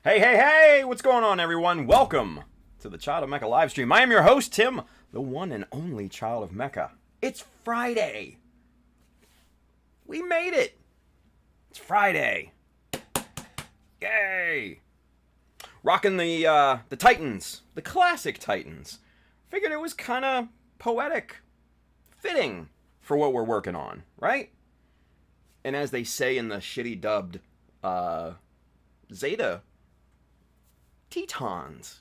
Hey, hey, hey! What's going on, everyone? Welcome to the Child of Mecha live stream. I am your host, Tim, the one and only Child of Mecha. It's Friday. We made it. It's Friday. Yay! Rocking the Titans, the classic Titans. Figured it was kind of poetic, fitting for what we're working on, right? And as they say in the shitty dubbed Zeta, Tetons.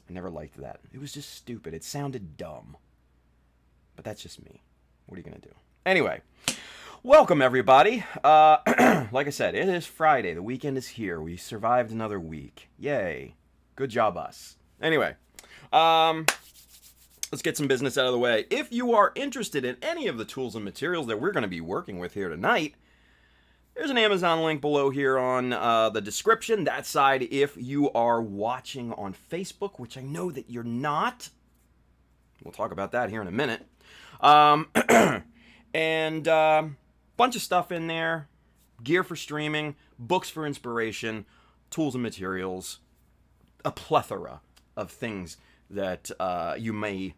I never liked that. It was just stupid. It sounded dumb. But that's just me. What are you going to do? Anyway, welcome everybody. Like I said, it is Friday. The weekend is here. We survived another week. Yay. Good job, us. Anyway, let's get some business out of the way. If you are interested in any of the tools and materials that we're going to be working with here tonight, there's an Amazon link below here on the description. That side, if you are watching on Facebook, which I know that you're not. We'll talk about that here in a minute. And bunch of stuff in there. Gear for streaming, books for inspiration, tools and materials. A plethora of things that you may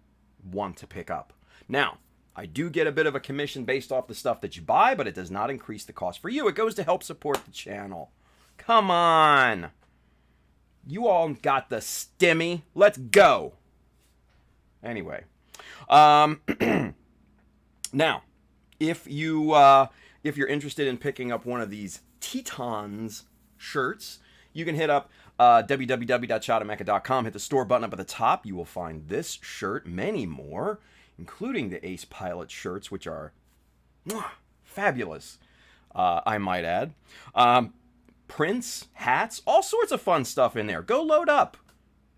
want to pick up. Now, I do get a bit of a commission based off the stuff that you buy, but it does not increase the cost for you. It goes to help support the channel. Come on. You all got the stimmy. Let's go. Anyway. Now, if you're interested in picking up one of these Tetons shirts, you can hit up www.childofmecha.com. Hit the store button up at the top. You will find this shirt, many more, including the Ace Pilot shirts, which are fabulous, I might add. Prints, hats, all sorts of fun stuff in there. Go load up.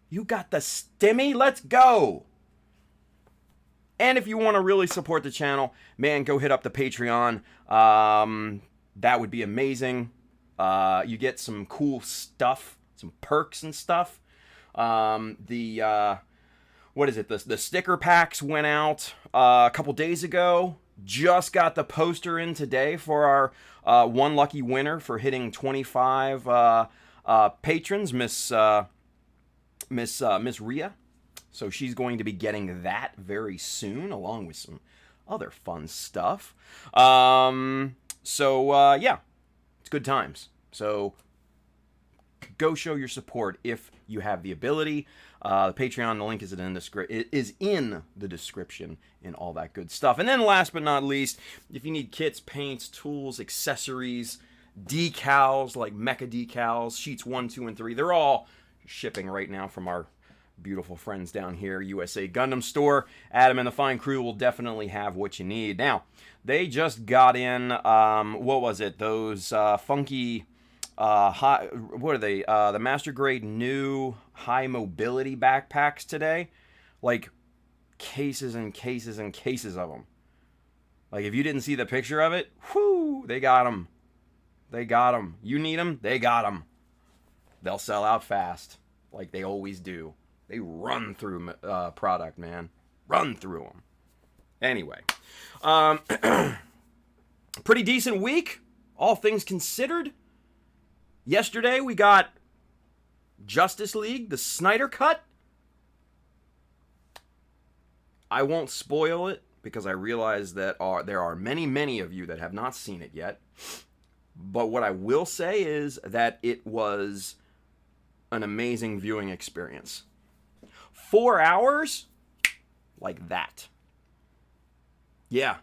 You got the stimmy? Let's go. And if you want to really support the channel, man, go hit up the Patreon. That would be amazing. You get some cool stuff, some perks and stuff. What is it? The sticker packs went out a couple days ago. Just got the poster in today for our one lucky winner for hitting 25 patrons, Miss Rhea. So she's going to be getting that very soon, along with some other fun stuff. Yeah, it's good times. So go show your support if you have the ability. The Patreon, the link is in the description and all that good stuff. And then last but not least, if you need kits, paints, tools, accessories, decals like Mecha Decals, sheets 1, 2, and 3, they're all shipping right now from our beautiful friends down here, USA Gundam Store. Adam and the fine crew will definitely have what you need. Now, they just got in, what was it? Those funky... what are they? The Master Grade new high mobility backpacks today. Like, cases and cases and cases of them. Like, if you didn't see the picture of it, whoo, they got them. They got them. You need them, they got them. They'll sell out fast, like they always do. They run through product, man. Run through them. Anyway. Pretty decent week, all things considered. Yesterday, we got Justice League, the Snyder Cut. I won't spoil it because I realize that there are many, many of you that have not seen it yet. But what I will say is that it was an amazing viewing experience. 4 hours? Like that. Yeah,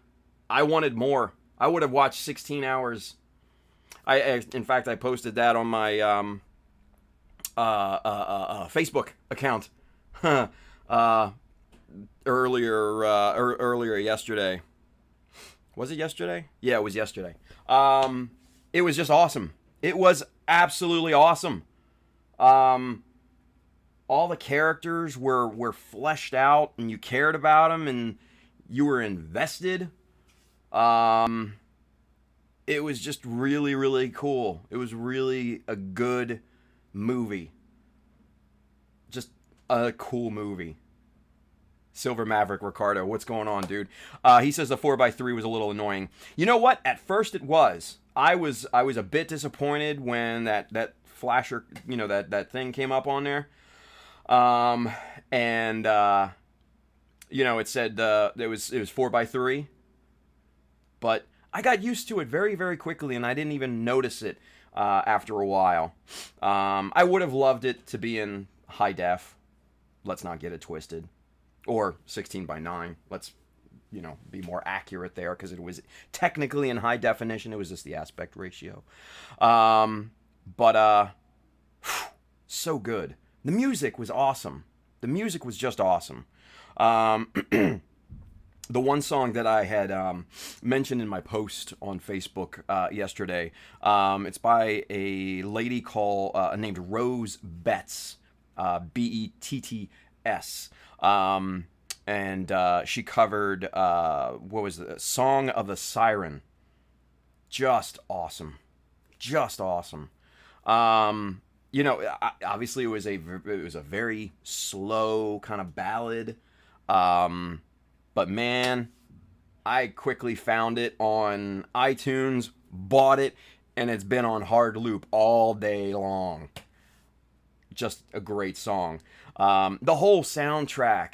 I wanted more. I would have watched 16 hours. In fact, I posted that on my Facebook account earlier yesterday. Was it yesterday? Yeah, it was yesterday. It was just awesome. It was absolutely awesome. All the characters were fleshed out, and you cared about them, and you were invested. It was just really, really cool. It was really a good movie. Just a cool movie. Silver Maverick Ricardo, what's going on, dude? He says the 4x3 was a little annoying. You know what? At first it was. I was a bit disappointed when that flasher, that thing came up on there. Um, and it said it was 4x3, but I got used to it very, very quickly, and I didn't even notice it after a while. I would have loved it to be in high def. Let's not get it twisted, or 16:9. Let's be more accurate there, because it was technically in high definition. It was just the aspect ratio. But so good. The music was awesome. The music was just awesome. The one song that I had mentioned in my post on Facebook yesterday, it's by a lady named Rose Betts, Betts. And she covered, what was it? Song of the Siren. Just awesome. Just awesome. Obviously it was a very slow kind of ballad. But man, I quickly found it on iTunes, bought it, and it's been on hard loop all day long. Just a great song. The whole soundtrack,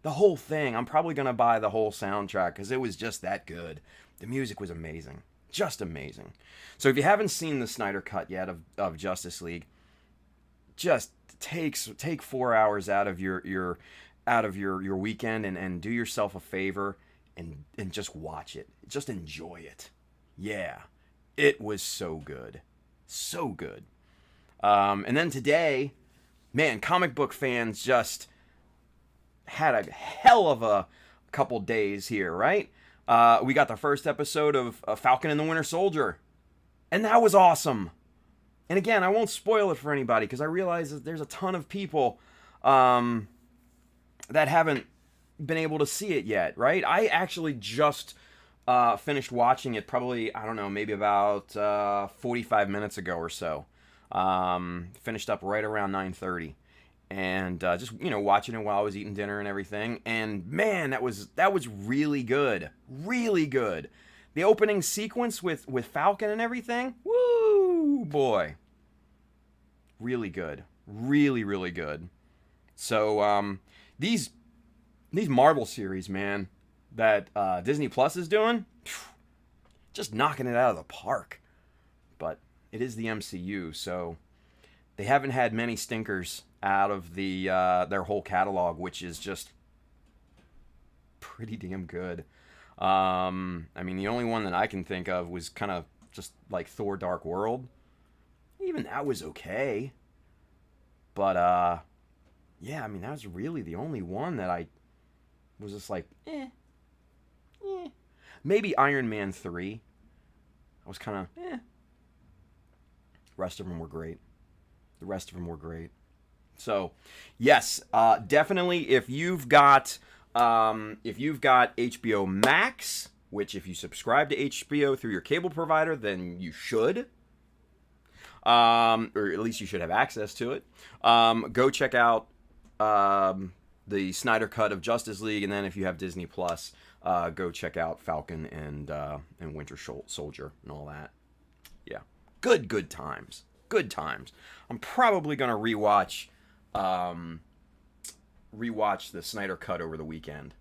the whole thing, I'm probably going to buy the whole soundtrack because it was just that good. The music was amazing. Just amazing. So if you haven't seen the Snyder Cut yet of Justice League, just take 4 hours out of your weekend and do yourself a favor and just watch it. Just enjoy it. Yeah. It was so good. So good. And then today, man, comic book fans just had a hell of a couple days here, right? We got the first episode of Falcon and the Winter Soldier, and that was awesome. And again, I won't spoil it for anybody because I realize that there's a ton of people that haven't been able to see it yet, right? I actually just finished watching it probably, I don't know, maybe about 45 minutes ago or so. Finished up right around 9:30. And just watching it while I was eating dinner and everything, and man, that was really good, really good. The opening sequence with Falcon and everything, woo boy, really good, really, really good. So these Marvel series, man, that Disney Plus is doing, just knocking it out of the park. But it is the MCU, so they haven't had many stinkers out of their whole catalog, which is just pretty damn good. I mean, the only one that I can think of was kind of just like Thor: Dark World. Even that was okay. But yeah, I mean, that was really the only one that I was just like, eh. Maybe Iron Man 3. I was kind of, eh. Rest of them were great. The rest of them were great. So, yes, definitely. If you've got HBO Max, which if you subscribe to HBO through your cable provider, then you should, or at least you should have access to it. Go check out the Snyder Cut of Justice League, and then if you have Disney Plus, go check out Falcon and Winter Soldier and all that. Yeah, good times. Good times. I'm probably gonna rewatch the Snyder Cut over the weekend.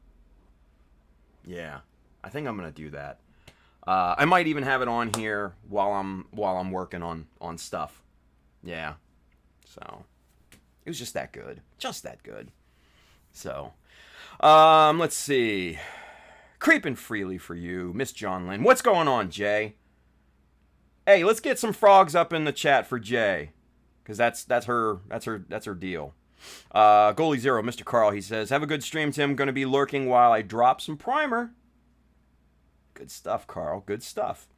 Yeah, I think I'm gonna do that. I might even have it on here while I'm working on stuff. Yeah. So it was just that good. Just that good. So let's see. Creeping freely for you, Miss John Lynn. What's going on, Jay? Hey, let's get some frogs up in the chat for Jay, because that's her deal. Goalie Zero, Mr. Carl, he says, have a good stream, Tim. Going to be lurking while I drop some primer. Good stuff, Carl. Good stuff.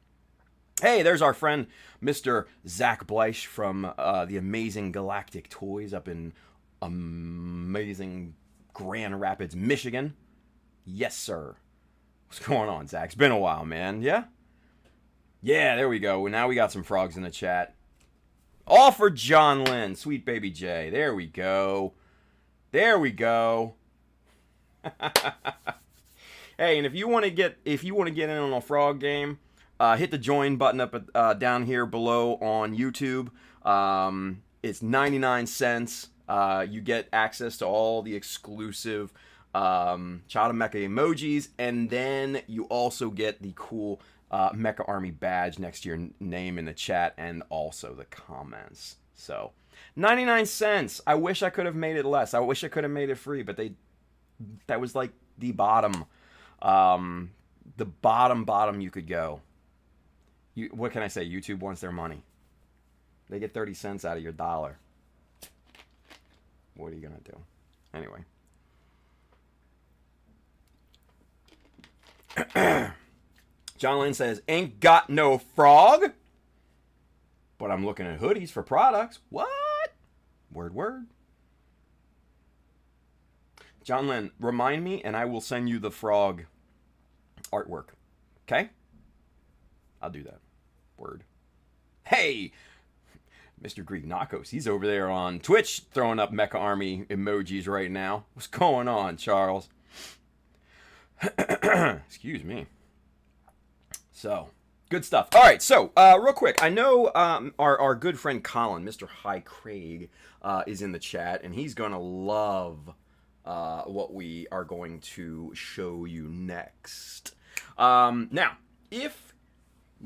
Hey, there's our friend, Mr. Zach Bleich from the Amazing Galactic Toys up in amazing Grand Rapids, Michigan. Yes, sir. What's going on, Zach? It's been a while, man. Yeah? Yeah, there we go. Now we got some frogs in the chat. All for John Lynn, sweet baby Jay. There we go. There we go. Hey, and if you want to get in on a frog game, hit the join button up down here below on YouTube. It's 99 cents. You get access to all the exclusive Child of Mecha emojis, and then you also get the cool Mecha Army badge next to your name in the chat and also the comments. So 99 cents. I wish I could have made it less. I wish I could have made it free, but that was like the bottom you could go. What can I say? YouTube wants their money. They get 30 cents out of your dollar. What are you gonna do? Anyway. John Lynn says, ain't got no frog, but I'm looking at hoodies for products. What? Word. John Lynn, remind me and I will send you the frog artwork. Okay? I'll do that. Word. Hey! Mr. Greek Knockos, he's over there on Twitch throwing up Mecha Army emojis right now. What's going on, Charles? Excuse me. So, good stuff. All right, so real quick, I know our good friend Colin, Mr. High Craig, is in the chat, and he's going to love what we are going to show you next. Now, if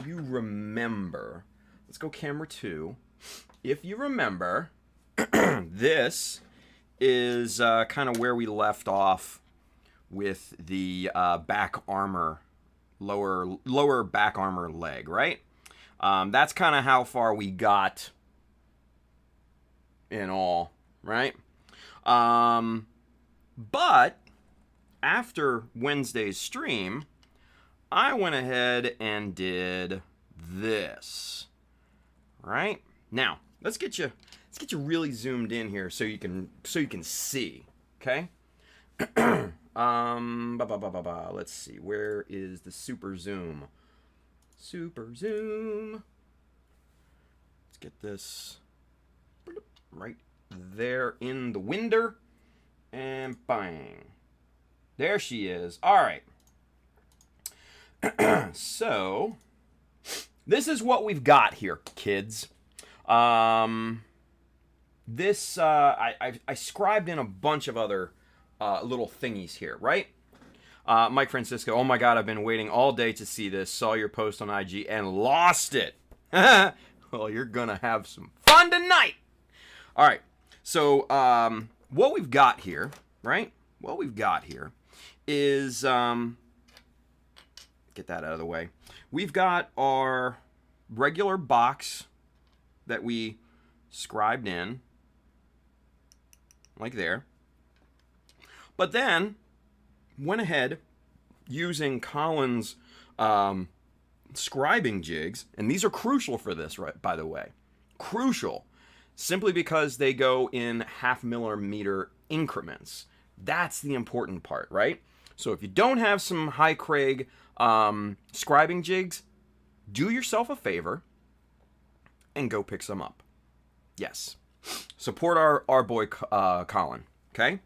you remember, let's go camera 2. If you remember, this is kind of where we left off with the back armor, lower back armor leg, right? That's kind of how far we got in all, right? But after Wednesday's stream, I went ahead and did this, right? Now, let's get you really zoomed in here so you can see, okay? Let's see. Where is the super zoom? Super zoom. Let's get this right there in the window. And bang. There she is. All right. So, this is what we've got here, kids. This, I scribed in a bunch of other little thingies here, right? Mike Francisco, oh my God, I've been waiting all day to see this. Saw your post on IG and lost it. Well, you're gonna have some fun tonight. All right, so what we've got here, right? What we've got here is, get that out of the way. We've got our regular box that we scribed in, like there. But then went ahead using Colin's scribing jigs, and these are crucial for this, right? By the way, crucial, simply because they go in 0.5 millimeter increments. That's the important part, right? So if you don't have some High Craig scribing jigs, do yourself a favor and go pick some up. Yes, support our boy Colin. Okay.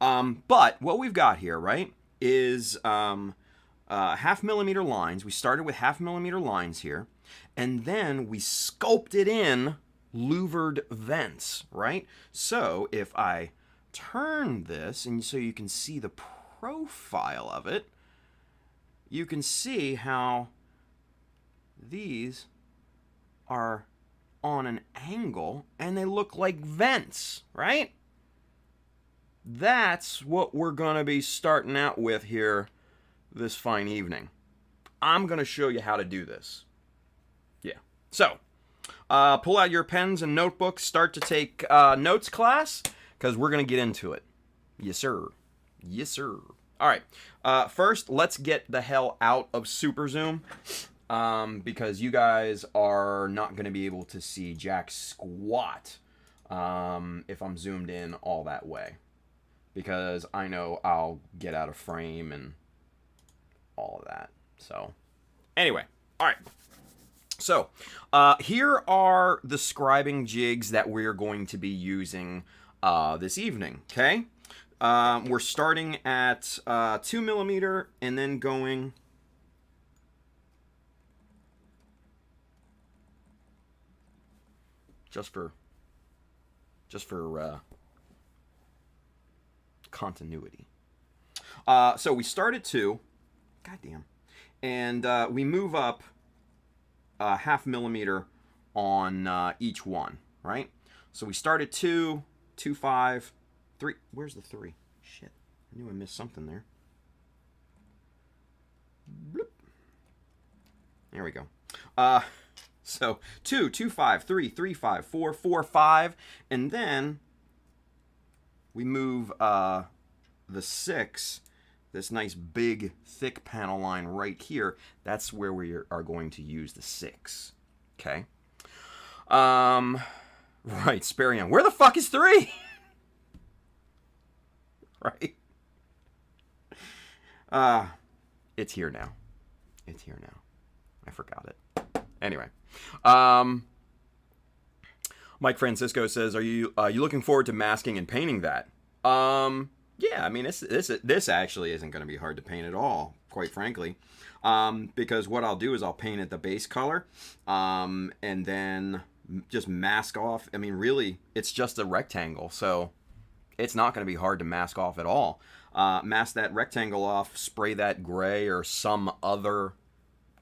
But what we've got here, right, is 0.5 millimeter lines. We started with 0.5 millimeter lines here, and then we sculpted in louvered vents, right? So if I turn this, and so you can see the profile of it, you can see how these are on an angle, and they look like vents, right? That's what we're going to be starting out with here this fine evening. I'm going to show you how to do this. Yeah. So, pull out your pens and notebooks. Start to take notes, class, because we're going to get into it. Yes, sir. Yes, sir. All right. First, let's get the hell out of Super Zoom, because you guys are not going to be able to see jack squat if I'm zoomed in all that way. Because I know I'll get out of frame and all of that. So, anyway. All right. So, here are the scribing jigs that we're going to be using this evening, okay? We're starting at 2 millimeter and then going just for continuity. So we start at 2. Goddamn. And we move up a ½ millimeter on each one, right? So we start at 2, 2, 5, 3. Where's the 3? Shit. I knew I missed something there. Bloop. There we go. So 2, 2, 5, 3, 3, 5, 4, 4, 5. And then we move the 6, this nice big thick panel line right here. That's where we are going to use the 6. Okay. Right, Sparion. Where the fuck is 3? Right. It's here now. It's here now. I forgot it. Anyway. Mike Francisco says, "Are you looking forward to masking and painting that?" Yeah, I mean, this actually isn't going to be hard to paint at all, quite frankly, because what I'll do is I'll paint it the base color, and then just mask off. I mean, really, it's just a rectangle, so it's not going to be hard to mask off at all. Mask that rectangle off, spray that gray or some other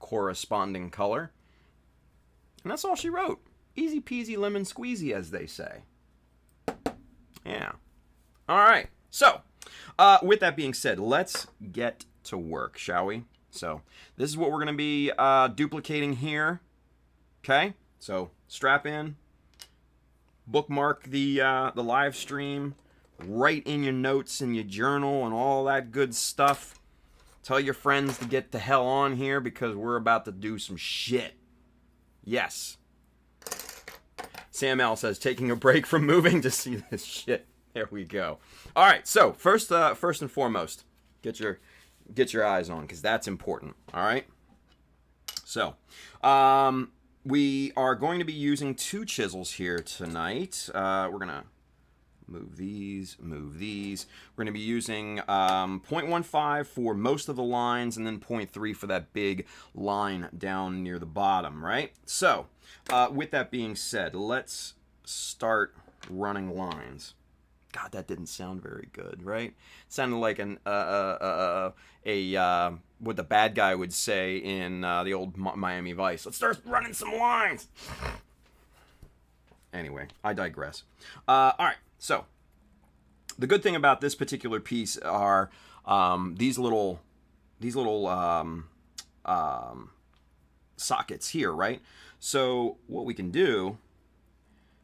corresponding color, and that's all she wrote. Easy peasy lemon squeezy, as they say. Yeah. All right. So, with that being said, let's get to work, shall we? So, this is what we're going to be duplicating here. Okay? So, strap in. Bookmark the live stream. Write in your notes in your journal and all that good stuff. Tell your friends to get the hell on here because we're about to do some shit. Yes. Sam L says, taking a break from moving to see this shit. There we go. All right, so first and foremost, get your eyes on because that's important. All right. So, we are going to be using 2 chisels here tonight. We're gonna move these. We're gonna be using 0.15 for most of the lines, and then 0.3 for that big line down near the bottom. Right. So, with that being said, let's start running lines. God, that didn't sound very good, right? It sounded like what the bad guy would say in the old Miami Vice. Let's start running some lines. Anyway, I digress. All right, so the good thing about this particular piece are these little sockets here, right? So what we can do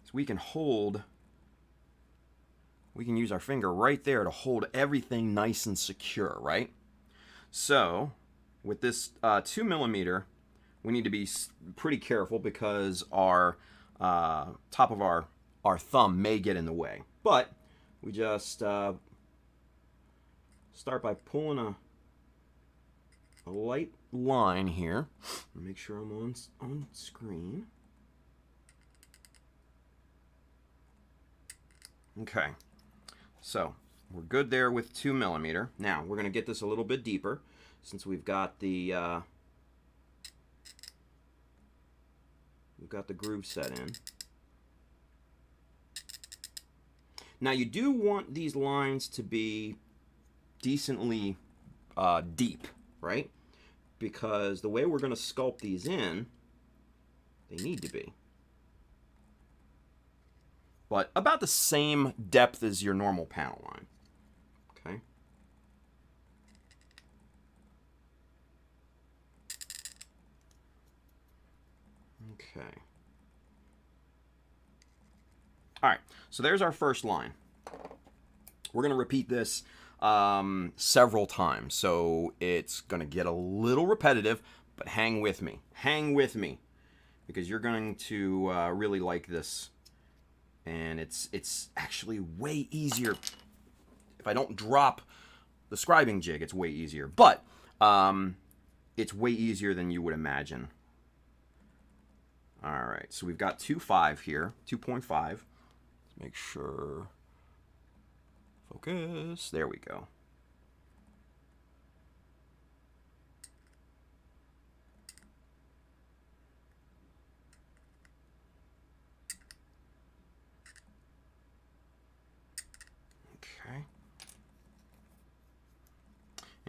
is we can use our finger right there to hold everything nice and secure, right? So, with this 2 millimeter, we need to be pretty careful because our top of our thumb may get in the way. But we just start by pulling a light line here. Make sure I'm on screen. Okay. So, we're good there with 2 millimeter. Now, we're going to get this a little bit deeper since we've got the groove set in. Now, you do want these lines to be decently deep, right? Because the way we're going to sculpt these in, they need to be. But about the same depth as your normal panel line. Okay. Okay. All right, so there's our first line. We're going to repeat this several times, so it's going to get a little repetitive, but hang with me. Hang with me, because you're going to really like this. And it's actually way easier. If I don't drop the scribing jig, it's way easier. But it's way easier than you would imagine. All right, so we've got 2.5 here, 2.5. Let's make sure. Focus. There we go.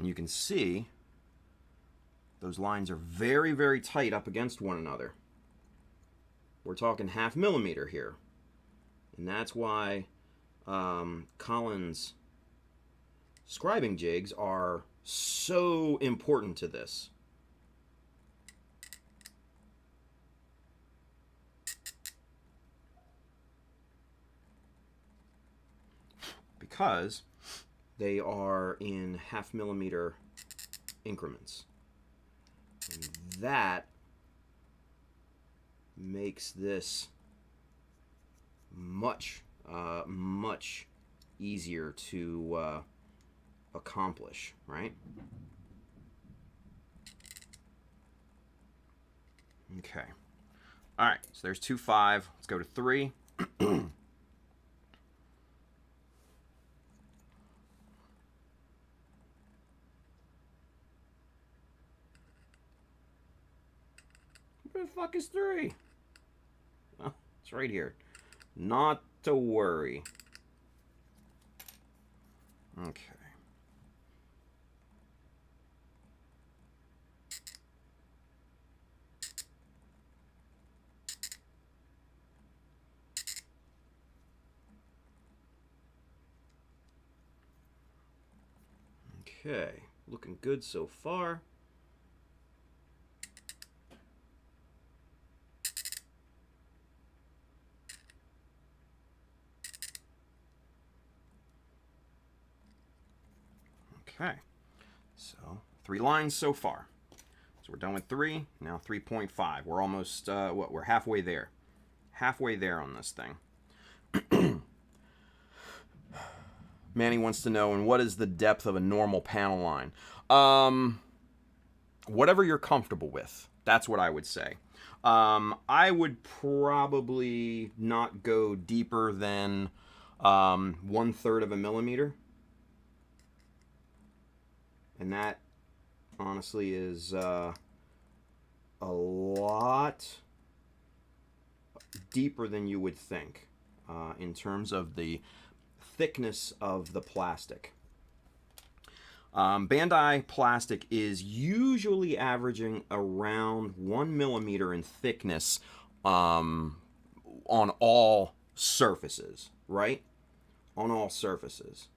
And you can see those lines are very, very tight up against one another. We're talking 0.5 millimeter here. And that's why Colin's scribing jigs are so important to this. Because they are in 0.5 millimeter increments. And that makes this much, much easier to accomplish, right? Okay. All right, so there's 2.5. Let's go to 3. Where the fuck is 3? Well, it's right here. Not to worry. Okay. Okay, looking good so far. Okay, so 3 lines so far. So we're done with 3, now 3.5. We're almost, we're halfway there. Halfway there on this thing. Manny wants to know, and what is the depth of a normal panel line? Whatever you're comfortable with. That's what I would say. I would probably not go deeper than 1/3 of a millimeter. And that, honestly, is a lot deeper than you would think in terms of the thickness of the plastic. Bandai plastic is usually averaging around 1 millimeter in thickness on all surfaces, right? On all surfaces.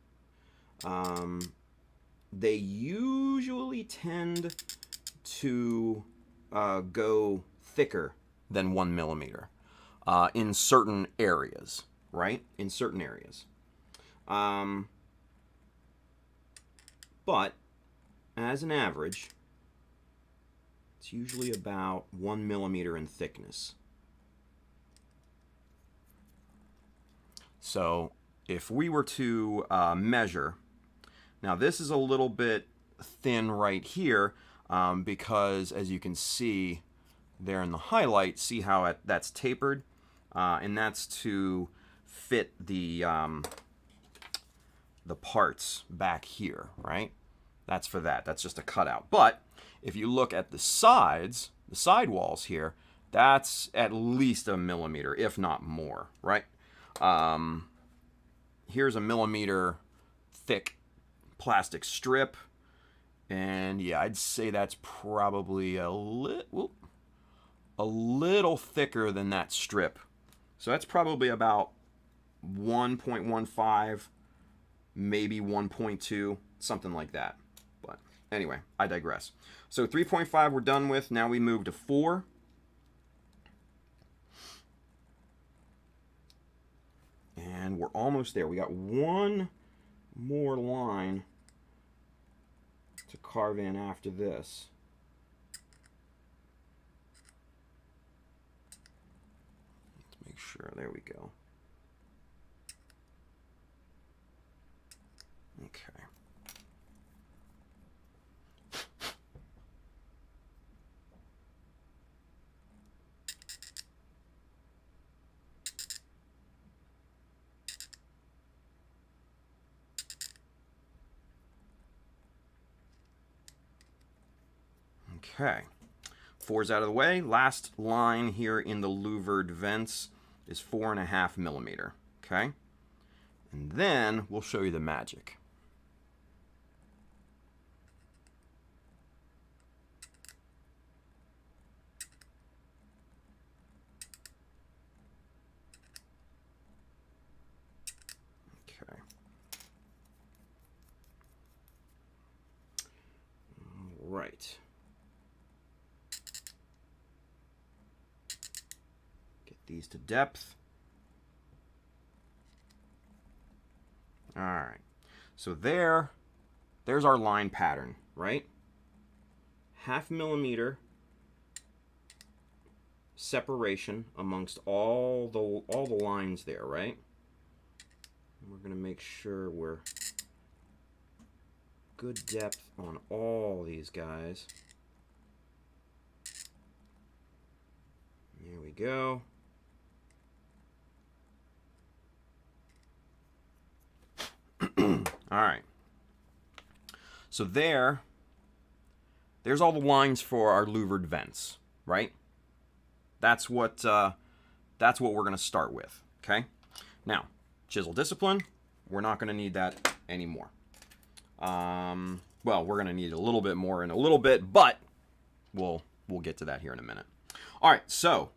They usually tend to go thicker than 1 millimeter in certain areas, right? In certain areas. But as an average, it's usually about 1 millimeter in thickness. So if we were to measure, now this is a little bit thin right here because, as you can see there in the highlight, see how that's tapered? And that's to fit the parts back here, right? That's for that. That's just a cutout. But if you look at the sides, the side walls here, that's at least 1 millimeter, if not more, right? Here's a millimeter thick plastic strip, and yeah, I'd say that's probably a little thicker than that strip. So that's probably about 1.15, maybe 1.2, something like that. But anyway, I digress. So 3.5 we're done with. Now we move to 4. And we're almost there. We got one more line to carve in after this. Let's make sure. There we go. Okay. Okay, 4's out of the way. Last line here in the louvered vents is 4.5 millimeter. Okay, and then we'll show you the magic. right. Get these to depth. All right. So there's our line pattern, right? 0.5 millimeter separation amongst all the lines there, right? And we're going to make sure we're good depth on all these guys. There we go. All right. So there's all the lines for our louvered vents, right? That's what we're going to start with, okay? Now, chisel discipline, we're not going to need that anymore. Well, we're going to need a little bit more in a little bit, but we'll get to that here in a minute. All right, so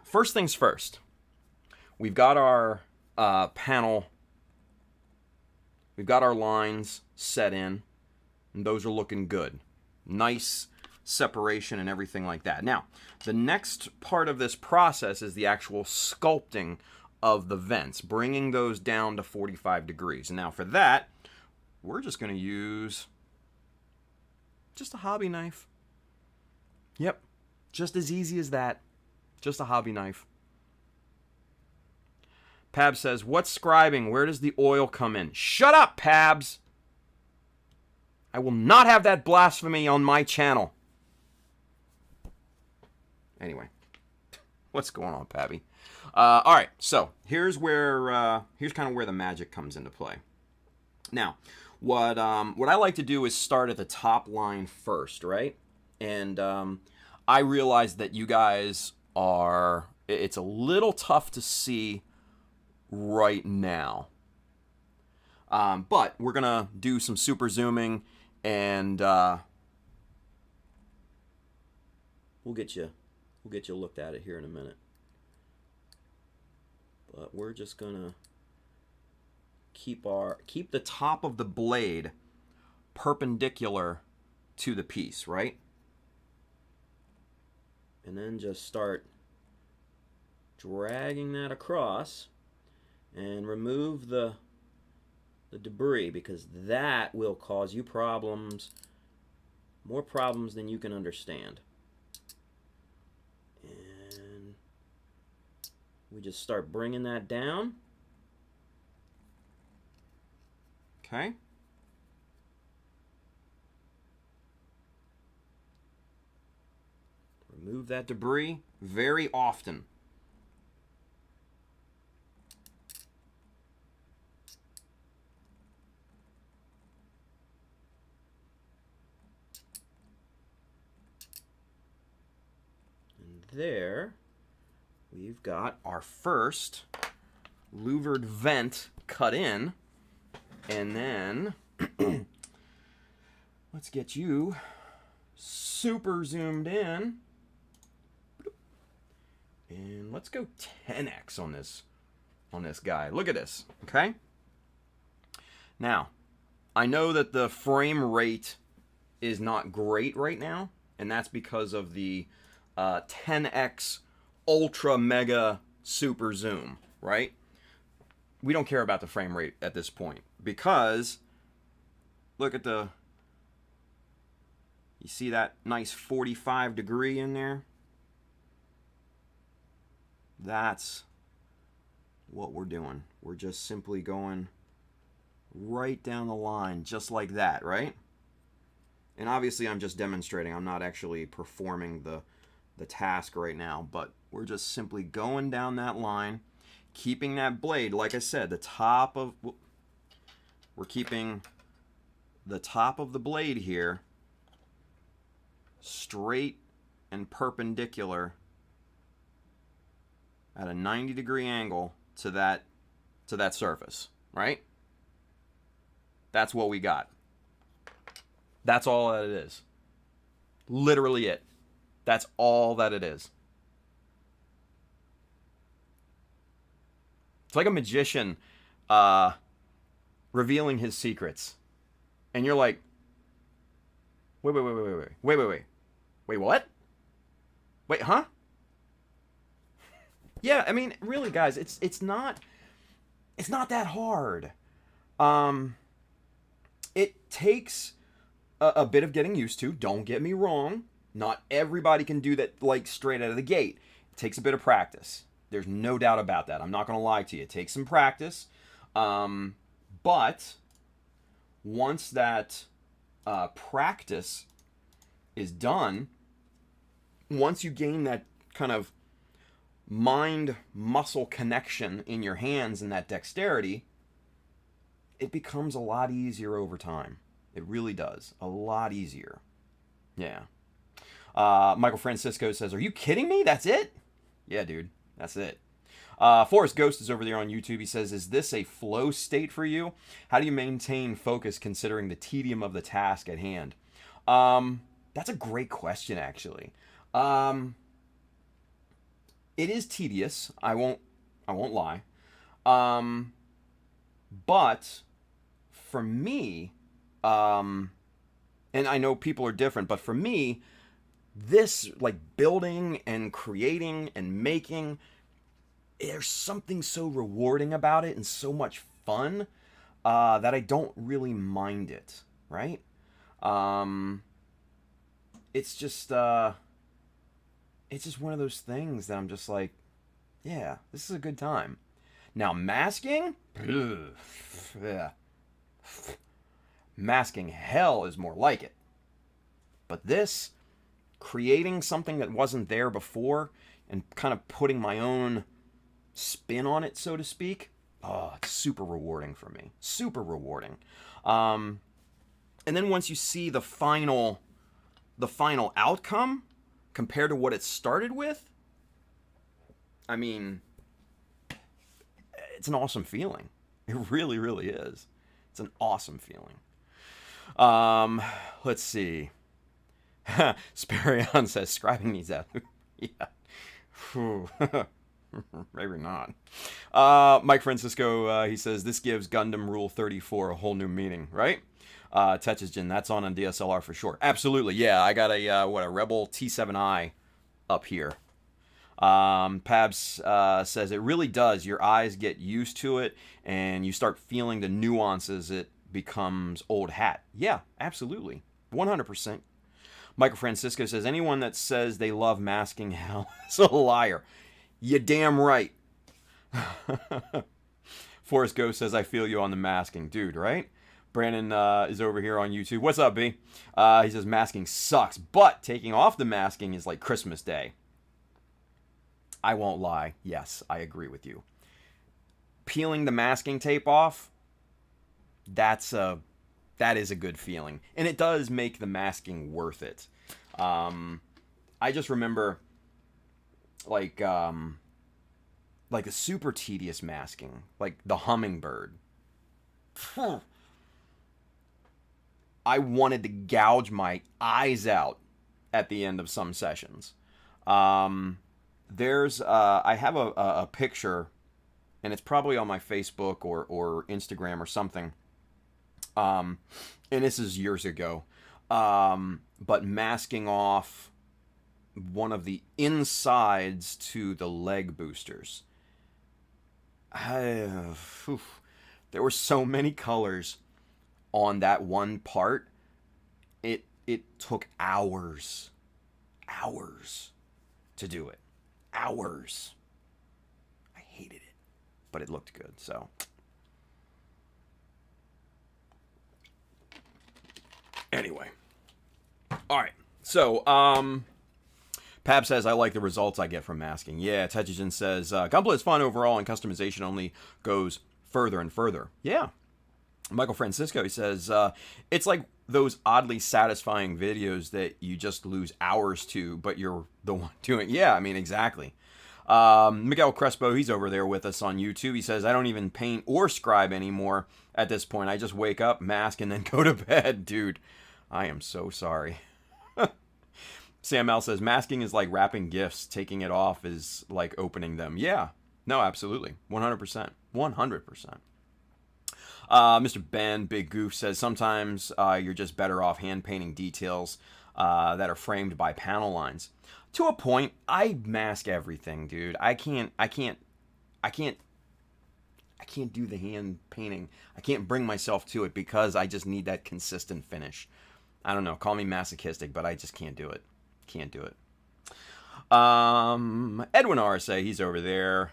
first things first. We've got our panel. We've got our lines set in, and those are looking good. Nice separation and everything like that. Now, the next part of this process is the actual sculpting of the vents, bringing those down to 45 degrees. And now for that, we're just going to use just a hobby knife. Yep, just as easy as that. Just a hobby knife. Pabs says, what's scribing? Where does the oil come in? Shut up, Pabs! I will not have that blasphemy on my channel. Anyway, what's going on, Pabby? All right, so here's kind of where the magic comes into play. Now, what I like to do is start at the top line first, right? And I realize that you guys it's a little tough to see right now. But we're going to do some super zooming, and we'll get you looked at it here in a minute. But we're just going to keep the top of the blade perpendicular to the piece, right? And then just start dragging that across and remove the debris, because that will cause you problems, more problems than you can understand. And we just start bringing that down. Okay. Remove that debris very often. There, we've got our first louvered vent cut in, and then let's get you super zoomed in, and let's go 10x on this guy. Look at this, okay? Now, I know that the frame rate is not great right now, and that's because of the 10x ultra mega super zoom, right? We don't care about the frame rate at this point, because look at you see that nice 45 degree in there? That's what we're doing. We're just simply going right down the line, just like that, right? And obviously I'm just demonstrating. I'm not actually performing the task right now, but we're just simply going down that line, keeping that blade, like I said, we're keeping the top of the blade here straight and perpendicular at a 90-degree angle to that surface, right? That's what we got. That's all that it is. Literally it. That's all that it is. It's like a magician revealing his secrets. And you're like, Wait, what? Wait, huh? Yeah, I mean, really, guys, it's not that hard. Um, it takes a bit of getting used to. Don't get me wrong. Not everybody can do that like straight out of the gate. It takes a bit of practice. There's no doubt about that. I'm not going to lie to you. It takes some practice. But once that practice is done, once you gain that kind of mind muscle connection in your hands and that dexterity, it becomes a lot easier over time. It really does. A lot easier. Yeah. Michael Francisco says, "Are you kidding me? That's it?" Yeah, dude. That's it. Forrest Ghost is over there on YouTube. He says, "Is this a flow state for you? How do you maintain focus considering the tedium of the task at hand?" That's a great question, actually. It is tedious. I won't lie. But for me, and I know people are different, but for me, this like building and creating and making, there's something so rewarding about it and so much fun that I don't really mind it, right? It's just one of those things that I'm just like, yeah, this is a good time. Now masking, yeah, masking hell is more like it. But this, creating something that wasn't there before and kind of putting my own spin on it, so to speak, oh, it's super rewarding for me. Super rewarding. And then once you see the final outcome compared to what it started with, I mean, it's an awesome feeling. It really, really is. It's an awesome feeling. Let's see. Sparion says scribing needs that. Yeah. Maybe not. Mike Francisco, he says, "This gives Gundam Rule 34 a whole new meaning," right? Tetsugen, that's on a DSLR for sure. Absolutely, yeah. I got a Rebel T7i up here. Pabs says, "It really does. Your eyes get used to it, and you start feeling the nuances. It becomes old hat." Yeah, absolutely. 100%. Michael Francisco says, "Anyone that says they love masking hell is a liar." You damn right. Forrest Ghost says, "I feel you on the masking." Dude, right? Brandon is over here on YouTube. What's up, B? He says, "Masking sucks, but taking off the masking is like Christmas Day." I won't lie. Yes, I agree with you. Peeling the masking tape off, that is a good feeling. And it does make the masking worth it. I just remember like a super tedious masking, like the hummingbird. I wanted to gouge my eyes out at the end of some sessions. There's I have a picture, and it's probably on my Facebook or Instagram or something. And this is years ago. But masking off one of the insides to the leg boosters. There were so many colors on that one part. It took hours to do it. Hours. I hated it, but it looked good, so. Anyway. All right. So, Pab says, "I like the results I get from masking." Yeah, Tetsugen says, "Gunpla is fun overall, and customization only goes further and further." Yeah. Michael Francisco, he says, "It's like those oddly satisfying videos that you just lose hours to, but you're the one doing." Yeah, I mean, exactly. Miguel Crespo, he's over there with us on YouTube. He says, "I don't even paint or scribe anymore at this point. I just wake up, mask, and then go to bed." Dude, I am so sorry. Sam L says, "Masking is like wrapping gifts. Taking it off is like opening them." Yeah. No, absolutely. 100%. 100%. Mr. Ben Big Goof says sometimes you're just better off hand painting details that are framed by panel lines. To a point, I mask everything, dude. I can't do the hand painting. I can't bring myself to it because I just need that consistent finish. I don't know. Call me masochistic, but I just can't do it. Can't do it. Edwin RSA, he's over there.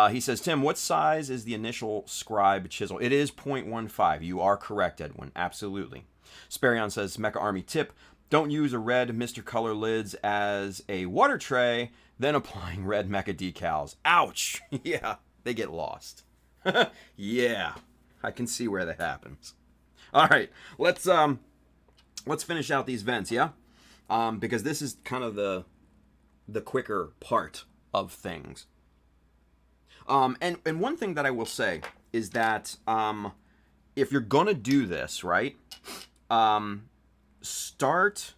He says, Tim, what size is the initial scribe chisel? It is 0.15. You are correct, Edwin. Absolutely. Sparion says, Mecha Army tip. Don't use a red Mr. Color lids as a water tray, then applying red Mecha decals. Ouch! Yeah, they get lost. Yeah, I can see where that happens. All right, let's finish out these vents, yeah? Because this is kind of the quicker part of things. And one thing that I will say is that if you're gonna do this, right, start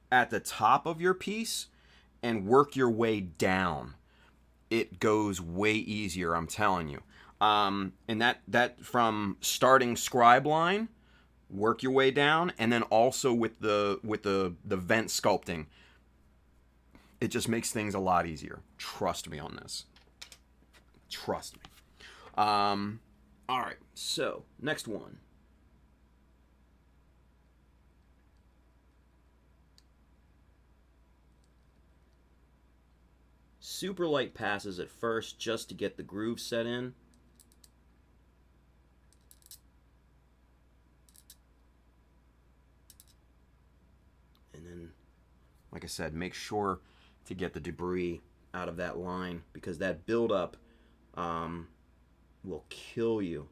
at the top of your piece and work your way down. It goes way easier, I'm telling you. And that from starting scribe line, work your way down, and then also with the vent sculpting, it just makes things a lot easier. Trust me on this. Trust me. All right, so next one. Super light passes at first just to get the groove set in. And then, like I said, make sure to get the debris out of that line because that buildup will kill you.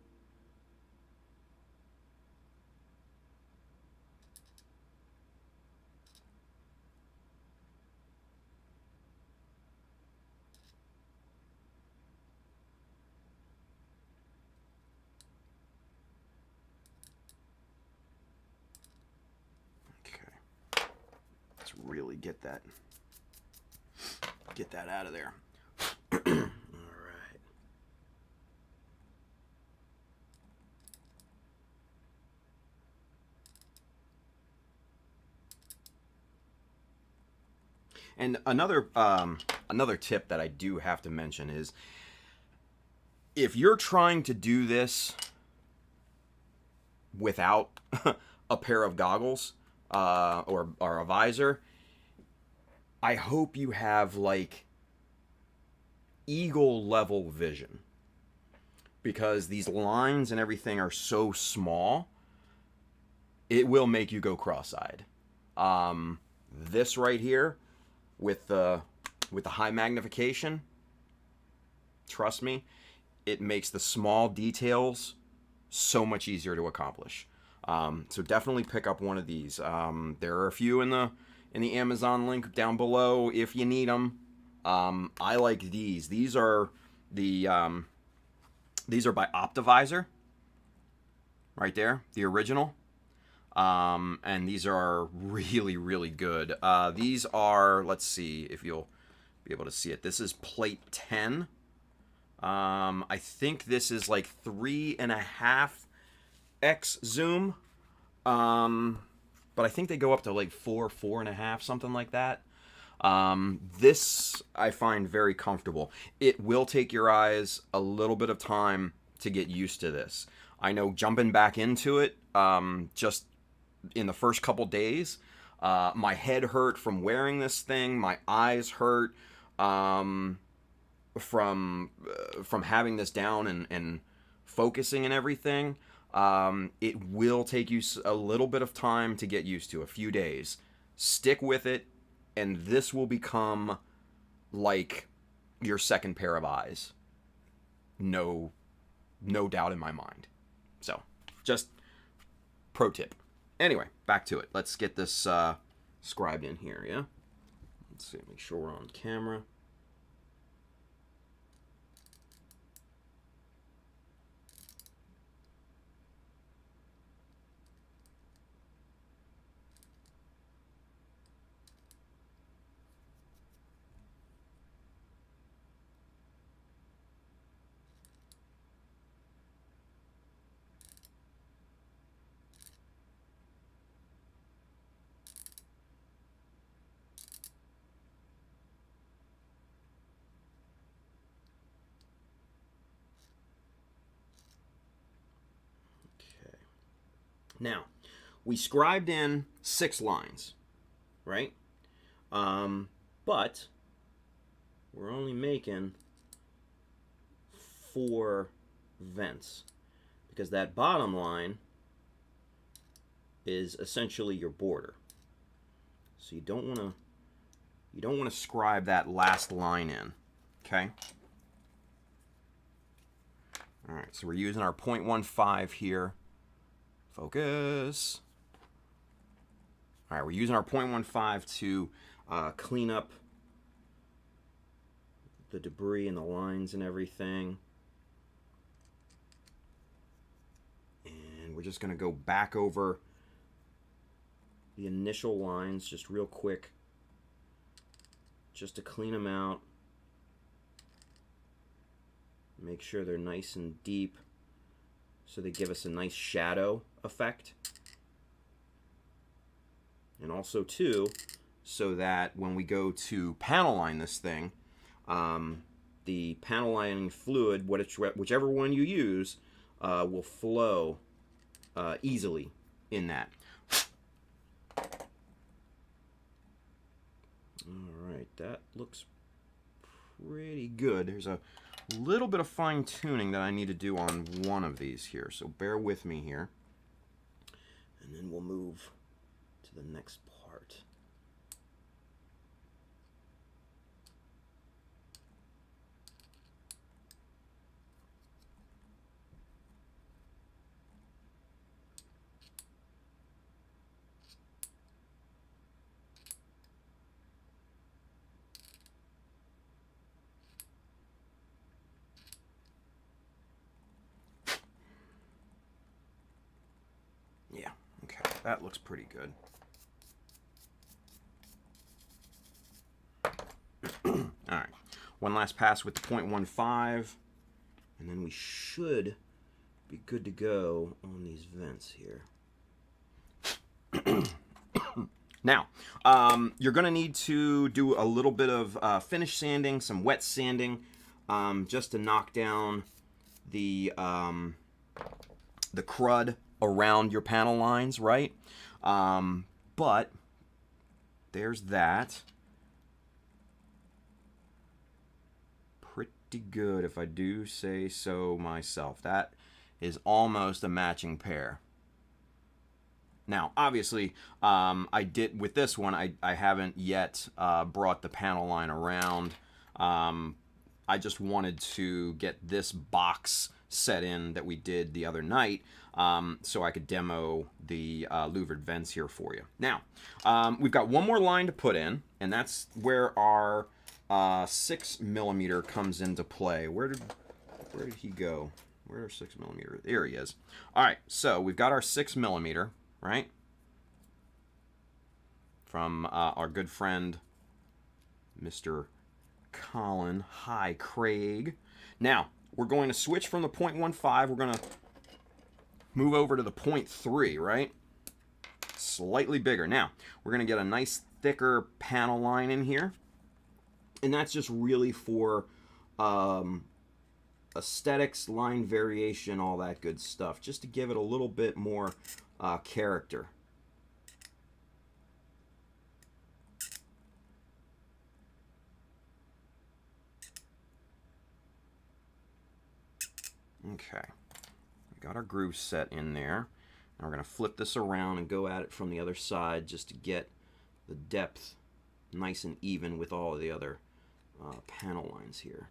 Really get that out of there. All right. And another tip that I do have to mention is if you're trying to do this without a pair of goggles or a visor, I hope you have like eagle level vision because these lines and everything are so small, it will make you go cross-eyed. This right here with the high magnification, trust me, it makes the small details so much easier to accomplish. So definitely pick up one of these. There are a few in the Amazon link down below if you need them. I like these. These are by Optivisor. Right there, the original. And these are really, really good. These are, let's see if you'll be able to see it. This is plate 10. I think this is like 3.5x zoom. But I think they go up to like 4.5, something like that. This I find very comfortable. It will take your eyes a little bit of time to get used to this. I know jumping back into it, just in the first couple days, my head hurt from wearing this thing. My eyes hurt from having this down and focusing and everything. It will take you a little bit of time to get used to, a few days. Stick with it, and this will become like your second pair of eyes. No doubt in my mind. So, just pro tip. Anyway, back to it. Let's get this scribed in here, yeah? Let's see, make sure we're on camera. Now, we scribed in 6 lines, right? But we're only making 4 vents because that bottom line is essentially your border. So you don't want to scribe that last line in, okay? All right, so we're using our 0.15 here. Focus. All right, we're using our 0.15 to clean up the debris and the lines and everything. And we're just going to go back over the initial lines just real quick, just to clean them out. Make sure they're nice and deep so they give us a nice shadow effect. And also, too, so that when we go to panel line this thing, the panel lining fluid, whichever one you use, will flow easily in that. Alright, that looks pretty good. There's a little bit of fine-tuning that I need to do on one of these here, so bear with me here. And then we'll move to the next part. Yeah, okay, that looks pretty good. Alright, one last pass with the 0.15, and then we should be good to go on these vents here. Now, you're going to need to do a little bit of finish sanding, some wet sanding, just to knock down the crud around your panel lines, right? But there's that. Pretty good, if I do say so myself. That is almost a matching pair. Now, obviously, I did with this one. I haven't yet brought the panel line around. I just wanted to get this box set in that we did the other night, so I could demo the louvered vents here for you. Now, we've got one more line to put in, and that's where our 6mm comes into play. Where did he go? Where's 6mm? There he is. All right, so we've got our 6mm, right? From our good friend, Mr. Colin. Hi, Craig. Now, we're going to switch from the 0.15. We're going to move over to the 0.3, right? Slightly bigger. Now, we're going to get a nice thicker panel line in here. And that's just really for aesthetics, line variation, all that good stuff. Just to give it a little bit more character. Okay, we got our groove set in there. Now we're going to flip this around and go at it from the other side just to get the depth nice and even with all of the other panel lines here.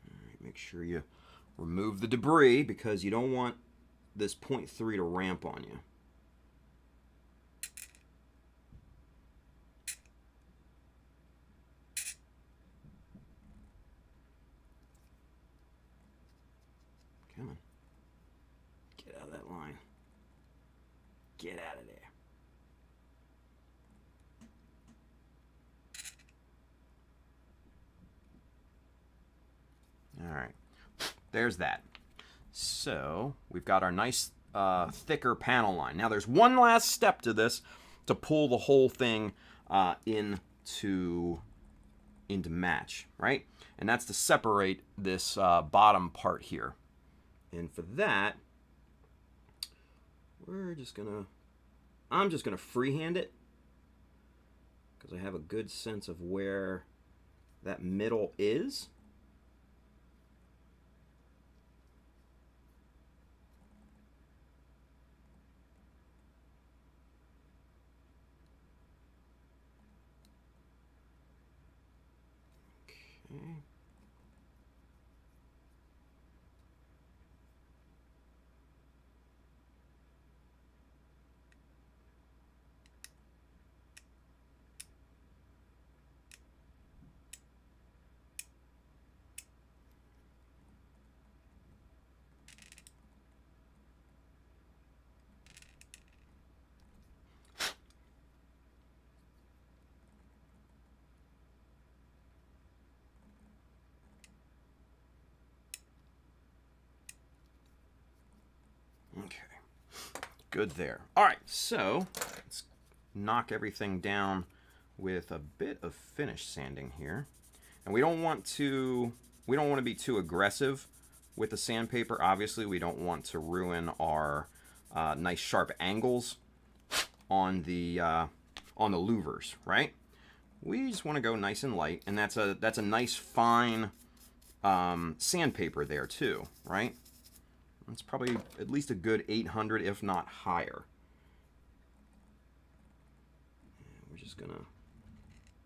All right, make sure you remove the debris because you don't want this 0.3 to ramp on you. Come on. Get out of that line. Get out of there. All right. There's that. So we've got our nice thicker panel line. Now there's one last step to this to pull the whole thing into into match, right? And that's to separate this bottom part here. And for that, I'm just gonna freehand it because I have a good sense of where that middle is. Okay, good there. All right, so let's knock everything down with a bit of finish sanding here. And we don't want to be too aggressive with the sandpaper. Obviously, we don't want to ruin our nice sharp angles on the louvers, right? We just want to go nice and light, and that's a nice fine sandpaper there too, right? It's probably at least a good 800, if not higher. And we're just gonna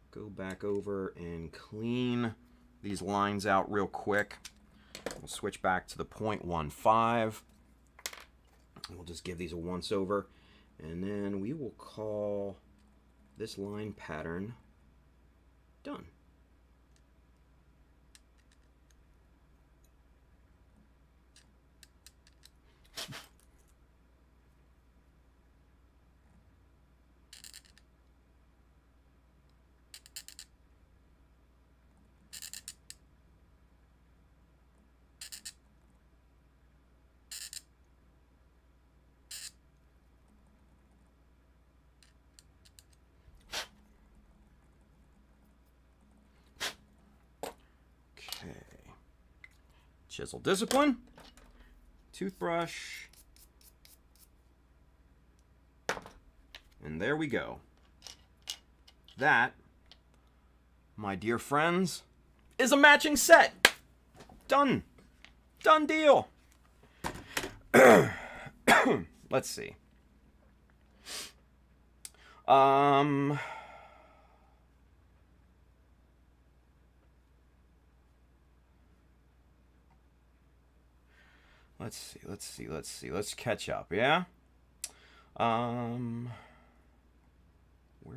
go back over and clean these lines out real quick. We'll switch back to the 0.15. We'll just give these a once over, and then we will call this line pattern done. Chisel discipline, toothbrush, and there we go. That, my dear friends, is a matching set. Done. Done deal. Let's see. Let's see. Let's catch up, yeah? Where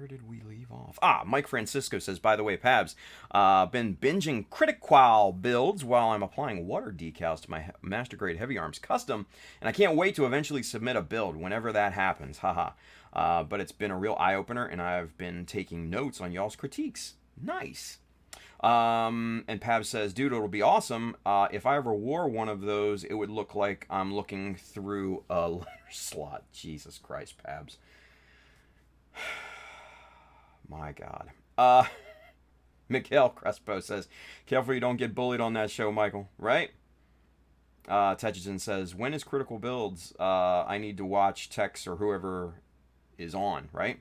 did we leave off? Mike Francisco says, by the way, Pabs, been binging Critic Qual builds while I'm applying water decals to my Master Grade Heavy Arms Custom, and I can't wait to eventually submit a build whenever that happens, haha. But it's been a real eye-opener, and I've been taking notes on y'all's critiques. Nice. And Pab says, dude, it'll be awesome. If I ever wore one of those, it would look like I'm looking through a letter slot. Jesus Christ, Pabs. My God. Mikhail Crespo says, careful you don't get bullied on that show, Michael. Right? Tetchison says, when is Critical Builds? I need to watch Tex or whoever is on, right?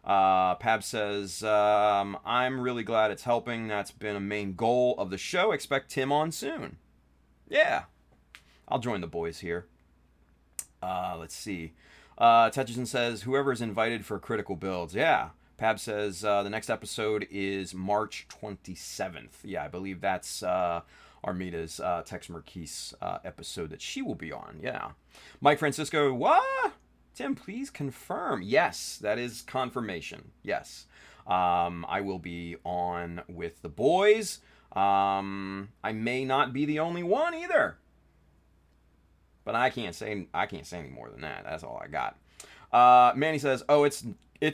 Pab says, I'm really glad it's helping. That's been a main goal of the show. Expect Tim on soon. Yeah. I'll join the boys here. Let's see. Tetchison says, whoever's invited for Critical Builds. Yeah. Pab says, the next episode is March 27th. Yeah, I believe that's Armita's Tex Merquise episode that she will be on. Yeah. Mike Francisco, what? Tim, please confirm. Yes, that is confirmation. Yes. I will be on with the boys. I may not be the only one either. But I can't say any more than that. That's all I got. Manny says, "Oh, it's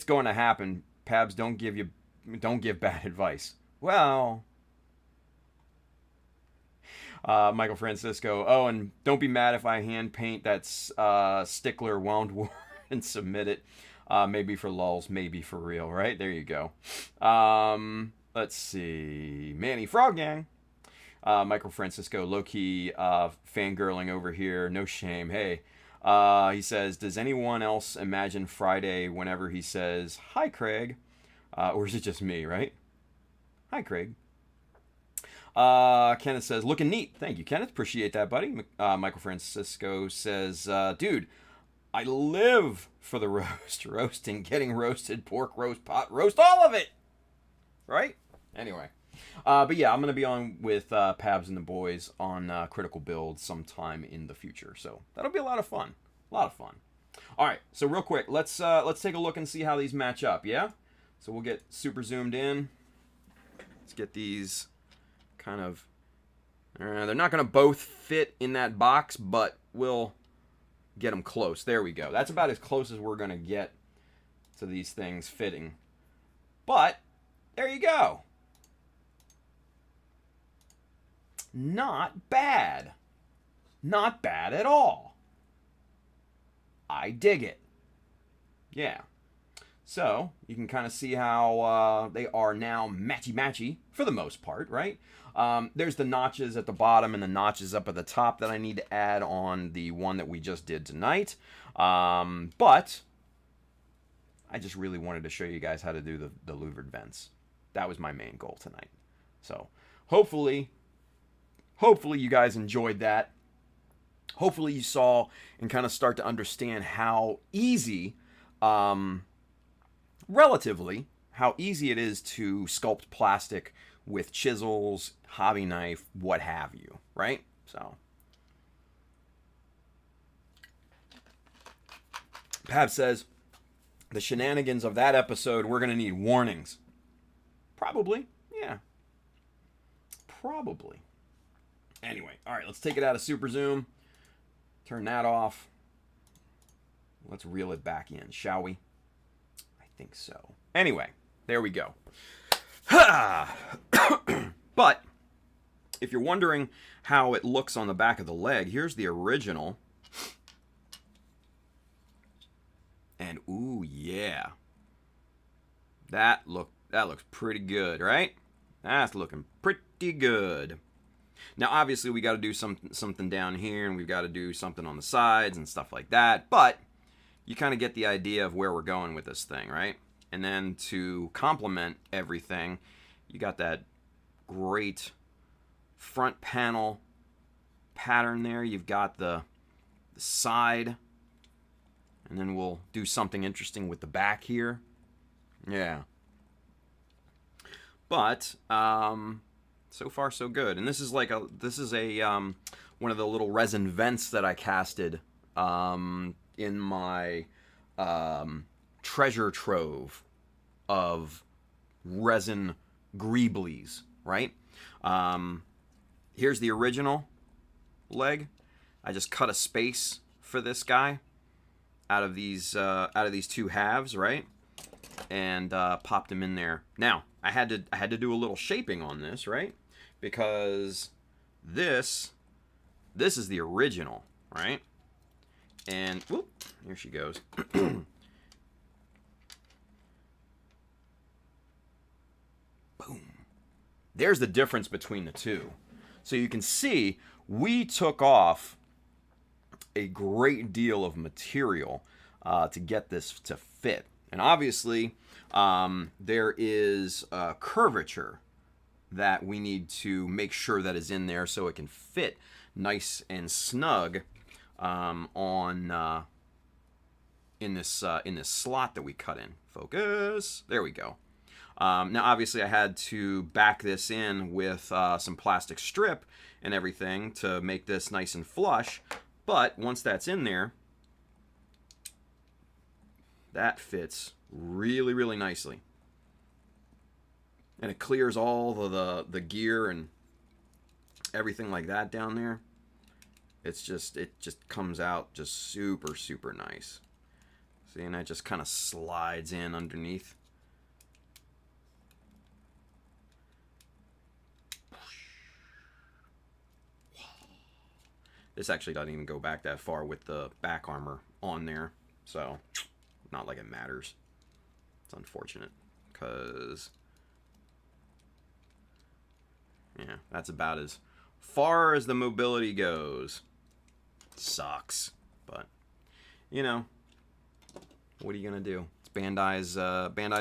going to happen. Pabs, don't give bad advice." Well, Michael Francisco. Oh, and don't be mad if I hand paint that stickler wound war and submit it. Maybe for lulz, maybe for real, right? There you go. Let's see. Manny Frog Gang. Michael Francisco, low-key fangirling over here. No shame. Hey. He says, does anyone else imagine Friday whenever he says, hi, Craig? Or is it just me, right? Hi, Craig. Kenneth says, looking neat. Thank you, Kenneth. Appreciate that, buddy. Michael Francisco says, dude, I live for the roast. Roasting, getting roasted, pork roast, pot roast, all of it. Right? Anyway. But yeah, I'm going to be on with Pabs and the boys on Critical Build sometime in the future. So that'll be a lot of fun. A lot of fun. All right, so real quick, let's take a look and see how these match up, yeah? So we'll get super zoomed in. Let's get these kind of... they're not going to both fit in that box, but we'll get them close. There we go. That's about as close as we're going to get to these things fitting. But there you go. Not bad. Not bad at all. I dig it. Yeah. So, you can kind of see how they are now matchy-matchy, for the most part, right? There's the notches at the bottom and the notches up at the top that I need to add on the one that we just did tonight. But, I just really wanted to show you guys how to do the louvered vents. That was my main goal tonight. So, hopefully you guys enjoyed that. Hopefully you saw and kind of start to understand how easy, relatively, how easy it is to sculpt plastic with chisels, hobby knife, what have you, right? So, Pab says, the shenanigans of that episode, we're going to need warnings. Probably, yeah. Probably. Anyway, all right, let's take it out of Super Zoom. Turn that off. Let's reel it back in, shall we? I think so. Anyway, there we go. But if you're wondering how it looks on the back of the leg, here's the original. And ooh, yeah. That looks pretty good, right? That's looking pretty good. Now, obviously, we got to do something down here, and we've got to do something on the sides and stuff like that. But you kind of get the idea of where we're going with this thing, right? And then to complement everything, you got that great front panel pattern there. You've got the side, and then we'll do something interesting with the back here. Yeah. But so far so good. And this is like one of the little resin vents that I casted in my treasure trove of resin greeblies, right? Here's the original leg. I just cut a space for this guy out of these two halves, right? And popped him in there. Now, I had to do a little shaping on this, right? Because this is the original, right? And whoop, here she goes. Boom. There's the difference between the two. So you can see we took off a great deal of material to get this to fit. And obviously, there is a curvature that we need to make sure that is in there so it can fit nice and snug in this slot that we cut in. Focus. There we go. Now, obviously, I had to back this in with some plastic strip and everything to make this nice and flush. But once that's in there, that fits really, really nicely. And it clears all the gear and everything like that down there. It just comes out just super, super nice. See, and that just kind of slides in underneath. This actually doesn't even go back that far with the back armor on there. So, not like it matters. It's unfortunate because Yeah, that's about as far as the mobility goes. Sucks, but you know, what are you gonna do? It's Bandai's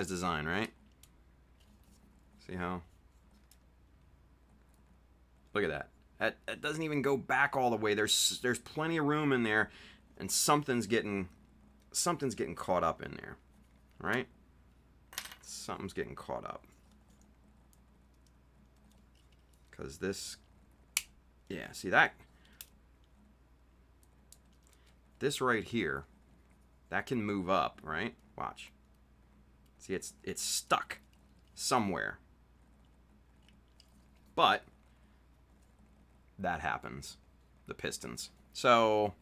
design, right? See how? Look at that. That doesn't even go back all the way. There's plenty of room in there, and something's getting caught up in there, right? Something's getting caught up. Because this, yeah, see that? This right here, that can move up, right? Watch. See, it's stuck somewhere. But that happens. The pistons. So,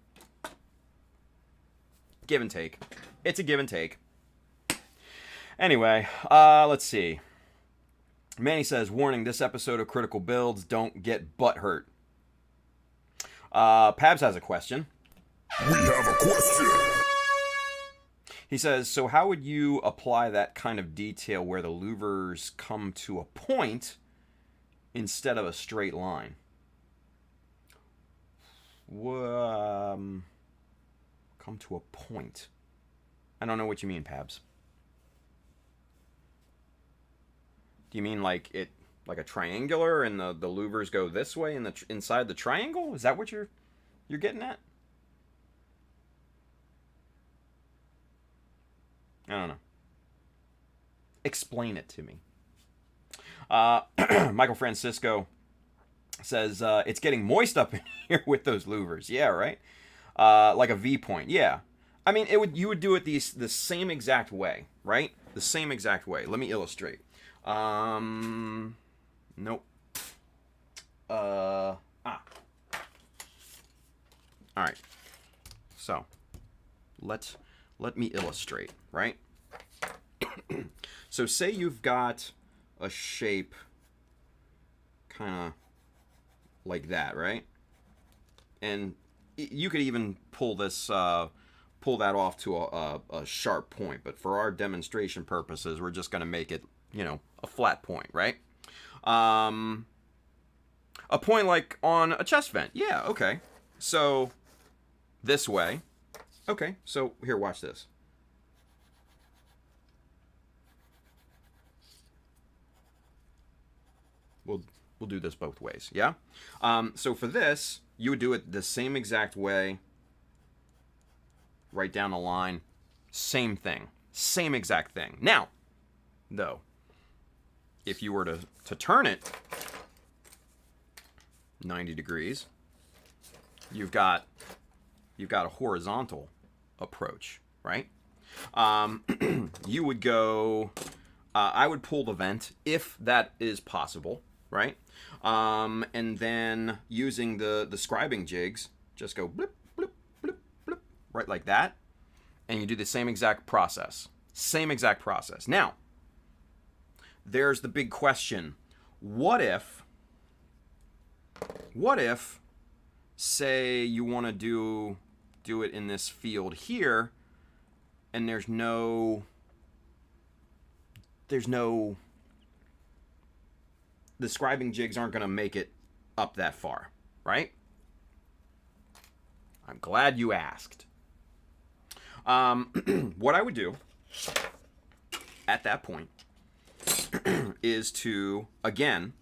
give and take. It's a give and take. Anyway, let's see. Manny says, warning, this episode of Critical Builds, don't get butt hurt. Pabs has a question. We have a question. He says, so how would you apply that kind of detail where the louvers come to a point instead of a straight line? Come to a point. I don't know what you mean, Pabs. Do you mean like a triangular and the louvers go this way and inside the triangle? Is that what you're getting at? I don't know. Explain it to me. Michael Francisco says it's getting moist up in here with those louvers. Yeah, right. Like a V point. Yeah. I mean, you would do it the same exact way, right? The same exact way. Let me illustrate. Nope. All right. So, let me illustrate, right? So say you've got a shape kind of like that, right? And you could even pull that off to a sharp point, but for our demonstration purposes, we're just going to make it, a flat point, right? A point like on a chest vent. Yeah, okay. So this way. Okay, so here, watch this. We'll do this both ways, yeah? So for this, you would do it the same exact way. Right down the line. Same thing. Same exact thing. Now, though, if you were to turn it 90 degrees, you've got a horizontal approach, right? You would go, I would pull the vent if that is possible, right? And then using the scribing jigs, just go blip, blip, blip, blip, right like that. And you do the same exact process. Same exact process. Now, there's the big question. What if, say you want to do it in this field here, and there's no, the scribing jigs aren't going to make it up that far, right? I'm glad you asked. What I would do at that point is to, again,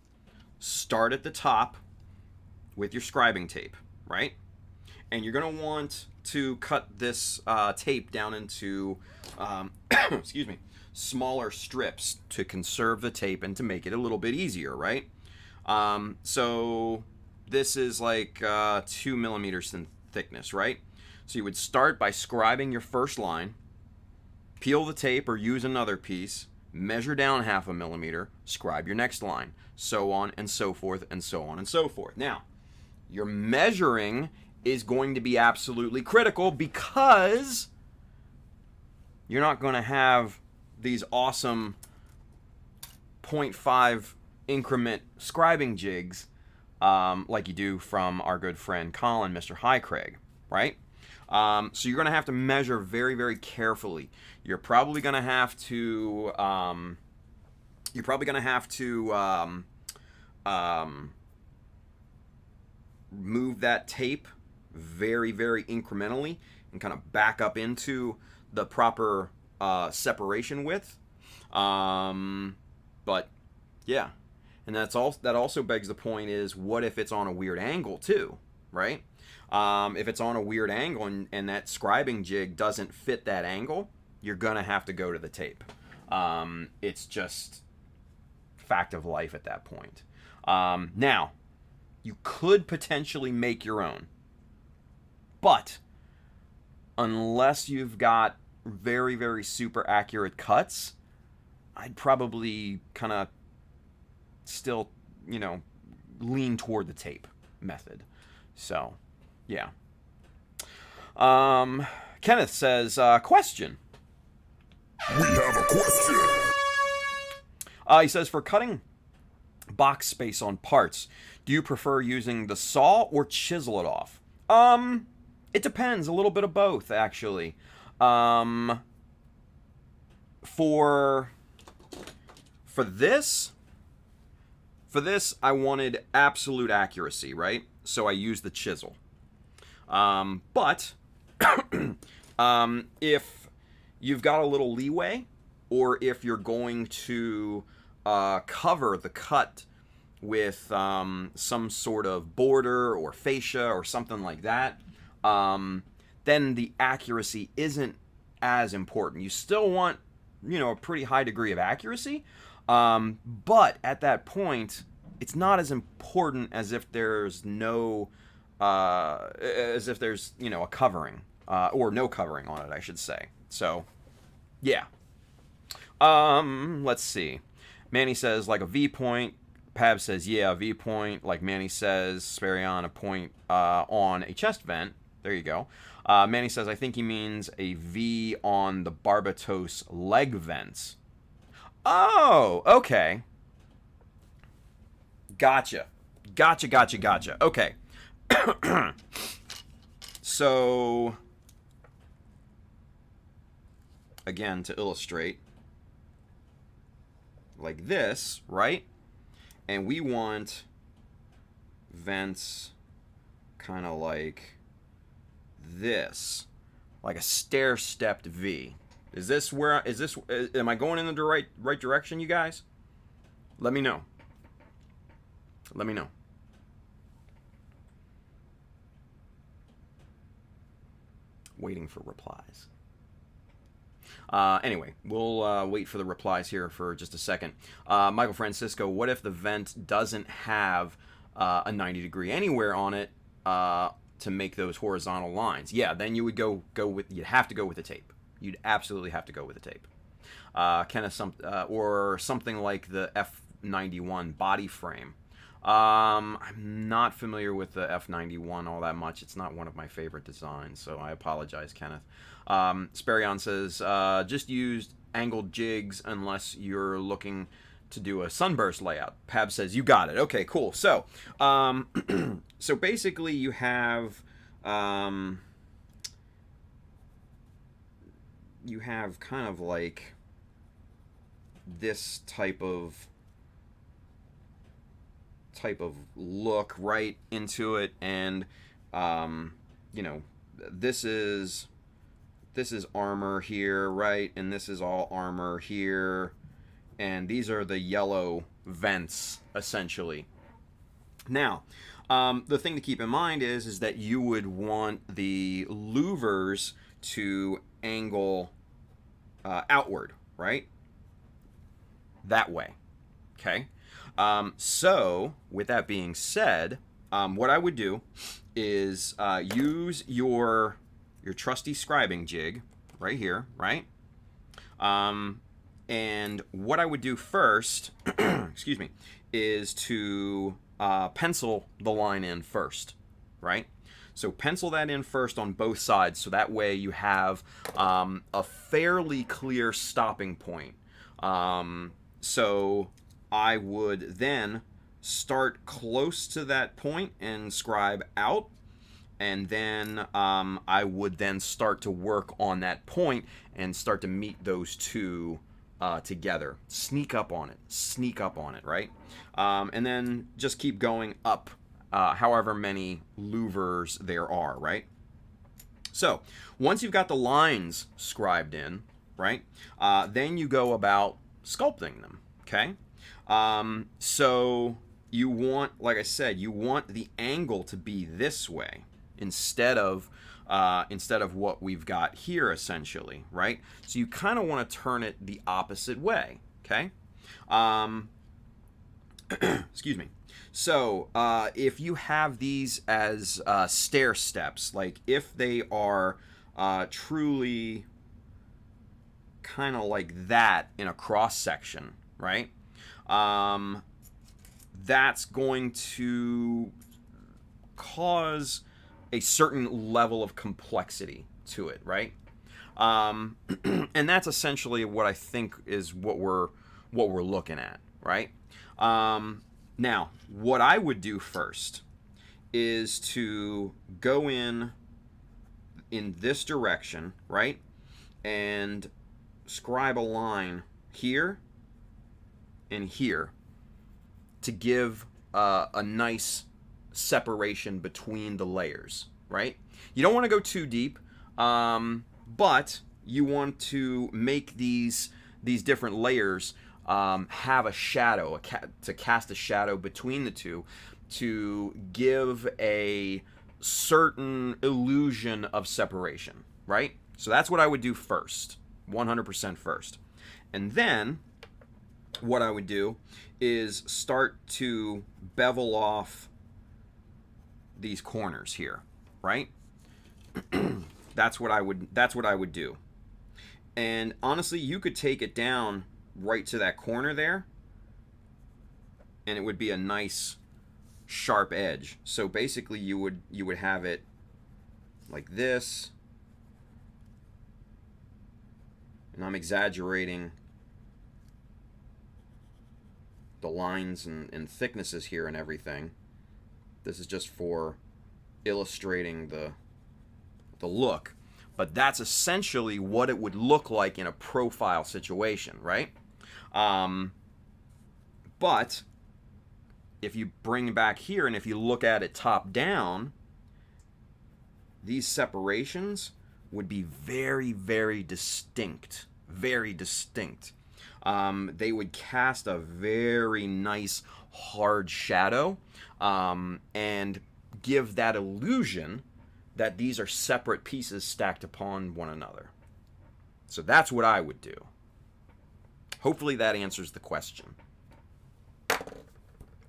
start at the top with your scribing tape, right? And you're going to want to cut this tape down into, excuse me, smaller strips to conserve the tape and to make it a little bit easier, right? So this is like 2 millimeters in thickness, right? So you would start by scribing your first line, peel the tape or use another piece, measure down 0.5 millimeter, scribe your next line, so on and so forth and so on and so forth. Now, your measuring is going to be absolutely critical because you're not going to have these awesome 0.5 increment scribing jigs like you do from our good friend Colin, Mr. Highcraig, right? So you're going to have to measure very, very carefully. You're probably going to have to move that tape very, very incrementally and kind of back up into the proper separation width. But yeah, and that also begs the point is, what if it's on a weird angle too, right? If it's on a weird angle and that scribing jig doesn't fit that angle, you're gonna have to go to the tape. It's just fact of life at that point. Now, you could potentially make your own, but unless you've got very, very super accurate cuts, I'd probably kind of still, lean toward the tape method. So, yeah. Kenneth says, question. We have a question. He says, for cutting box space on parts, do you prefer using the saw or chisel it off? It depends. A little bit of both, actually. For this, I wanted absolute accuracy, right? So I used the chisel. But if you've got a little leeway, or if you're going to cover the cut with some sort of border or fascia or something like that, then the accuracy isn't as important. You still want, a pretty high degree of accuracy, but at that point, it's not as important as if there's no, a covering, or no covering on it, I should say. So, yeah. Let's see. Manny says, like a V point. Pab says, yeah, a V point. Like Manny says, Sparion, a point on a chest vent. There you go. Manny says, I think he means a V on the Barbatos leg vents. Oh, okay. Gotcha. Okay. So, again, to illustrate, like this, right? And we want vents kind of like this, like a stair-stepped V. Am I going in the right direction, you guys? Let me know. Waiting for replies. Anyway, we'll wait for the replies here for just a second. Michael Francisco, what if the vent doesn't have a 90 degree anywhere on it to make those horizontal lines? Yeah, then you would you'd have to go with the tape. You'd absolutely have to go with the tape. Or something like the F91 body frame. I'm not familiar with the F91 all that much. It's not one of my favorite designs, so I apologize, Kenneth. Sparion says, just use angled jigs unless you're looking to do a sunburst layout. Pab says, you got it. Okay, cool. So, so basically you have kind of like this type of look right into it, and this is armor here, right? And this is all armor here, and these are the yellow vents essentially. Now, the thing to keep in mind is that you would want the louvers to angle outward, right? That way. Okay. So, with that being said, what I would do is use your trusty scribing jig right here, right? And what I would do first, excuse me, is to pencil the line in first, right? So pencil that in first on both sides, so that way you have a fairly clear stopping point. So I would then start close to that point and scribe out, and then I would then start to work on that point and start to meet those two together. Sneak up on it, right? And then just keep going up, however many louvers there are, right? So once you've got the lines scribed in, right, then you go about sculpting them, okay? So you want, like I said, you want the angle to be this way instead of what we've got here, essentially, right? So you kind of want to turn it the opposite way, okay? Excuse me. So if you have these as stair steps, like if they are truly kind of like that in a cross section, right? That's going to cause a certain level of complexity to it, right? And that's essentially what I think is what we're looking at, right? Now, what I would do first is to go in this direction, right? And scribe a line here and here to give a nice separation between the layers, right? You don't want to go too deep, but you want to make these different layers have a shadow, to cast a shadow between the two, to give a certain illusion of separation, right? So that's what I would do first, 100% first. And then what I would do is start to bevel off these corners here, right? That's what I would do. And honestly, you could take it down right to that corner there, and it would be a nice sharp edge. So basically you would have it like this, and I'm exaggerating the lines and thicknesses here and everything. This is just for illustrating the look, but that's essentially what it would look like in a profile situation, right? But if you bring back here and if you look at it top down, these separations would be very, very distinct. Very distinct. They would cast a very nice hard shadow and give that illusion that these are separate pieces stacked upon one another. So that's what I would do. Hopefully that answers the question.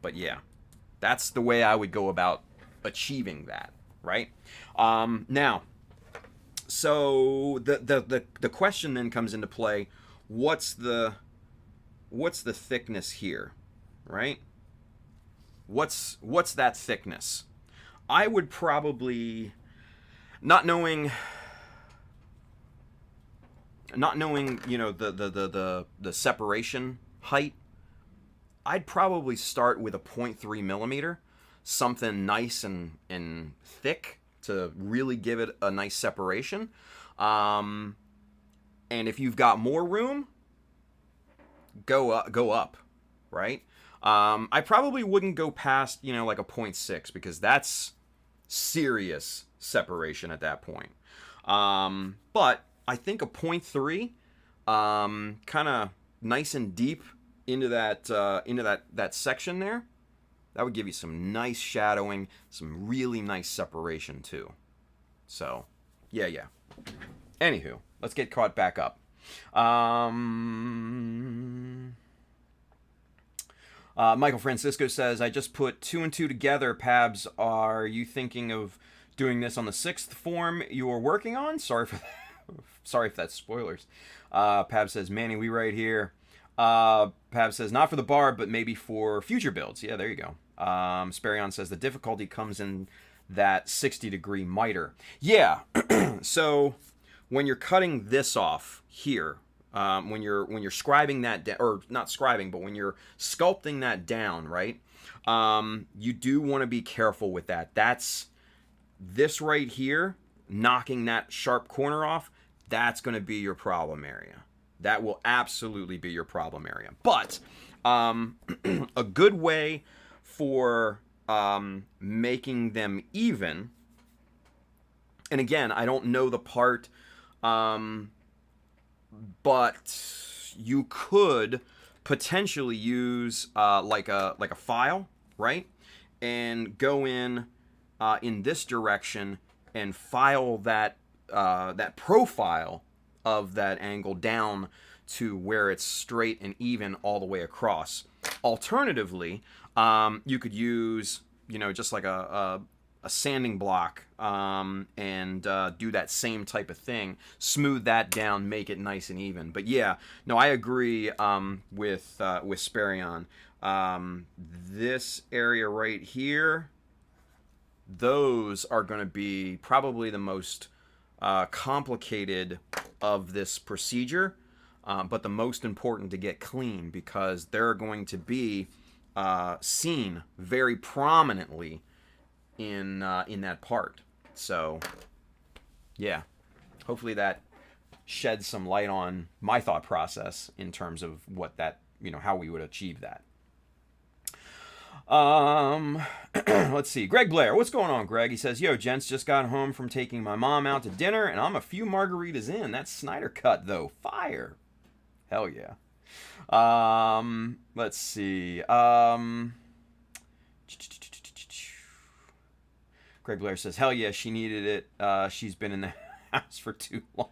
But yeah, that's the way I would go about achieving that, right? Now, so the question then comes into play: what's the thickness here, right? What's that thickness? I would probably, not knowing, you know, the separation height, I'd probably start with a 0.3 millimeter, something nice and thick to really give it a nice separation. And if you've got more room, go up, right? I probably wouldn't go past, you know, like a 0.6, because that's serious separation at that point. But I think a 0.3, kind of nice and deep into that section there, that would give you some nice shadowing, some really nice separation too. So, yeah. Anywho, let's get caught back up. Michael Francisco says, I just put 2 and 2 together. Pabs, are you thinking of doing this on the 6th form you're working on? Sorry if that's spoilers. Pab says, Manny, we right here. Pab says, not for the barb, but maybe for future builds. Yeah, there you go. Sparion says, the difficulty comes in that 60-degree miter. Yeah, so when you're cutting this off here, when you're scribing that down, or not scribing, but when you're sculpting that down, right? You do want to be careful with that. That's this right here, knocking that sharp corner off. That's going to be your problem area. That will absolutely be your problem area. But a good way for making them even, and again, I don't know the part, but you could potentially use like a file, right? And go in this direction and file that that profile of that angle down to where it's straight and even all the way across. Alternatively, you could use, you know, just like a sanding block and do that same type of thing. Smooth that down, make it nice and even. But yeah, no, I agree with Sparion. This area right here, those are going to be probably the most complicated of this procedure, but the most important to get clean, because they're going to be seen very prominently in that part. So yeah, hopefully that sheds some light on my thought process in terms of what that, you know, how we would achieve that. Let's see. Greg Blair. What's going on, Greg? He says, yo, gents, just got home from taking my mom out to dinner, and I'm a few margaritas in. That Snyder cut, though. Fire. Hell yeah. Let's see. Greg Blair says, hell yeah, she needed it. She's been in the house for too long.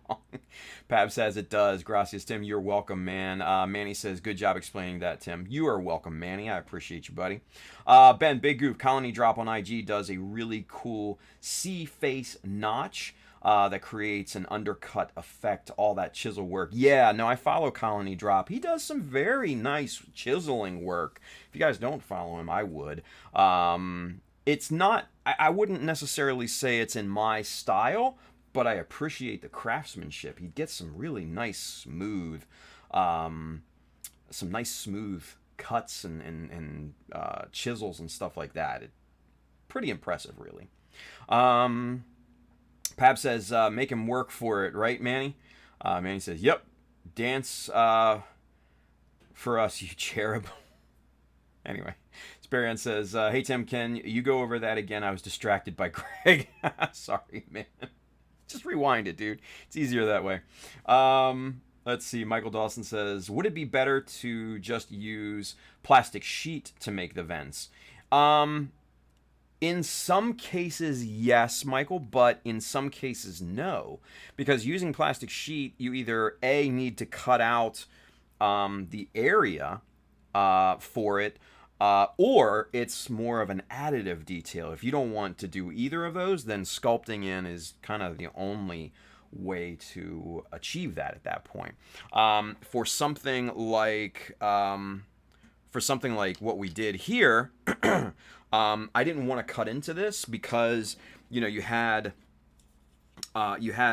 Pab says it does. Gracias, Tim. You're welcome, man. Manny says, good job explaining that, Tim. You are welcome, Manny. I appreciate you, buddy. Ben, Big Goof, Colony Drop on IG does a really cool C-face notch that creates an undercut effect, all that chisel work. Yeah, no, I follow Colony Drop. He does some very nice chiseling work. If you guys don't follow him, I would. It's not, I wouldn't necessarily say it's in my style, but I appreciate the craftsmanship. He gets some really nice smooth, cuts and chisels and stuff like that. Pretty impressive, really. Pab says, make him work for it, right, Manny? Manny says, yep. Dance for us, you cherub. Anyway, Sparion says, hey, Tim, can you go over that again? I was distracted by Greg. Sorry, man. Just rewind it, dude. It's easier that way. Let's see. Michael Dawson says, would it be better to just use plastic sheet to make the vents? In some cases, yes, Michael, but in some cases, no. Because using plastic sheet, you either, A, need to cut out the area for it, or it's more of an additive detail. If you don't want to do either of those, then sculpting in is kind of the only way to achieve that at that point. For something like what we did here, I didn't want to cut into this because, you know, you had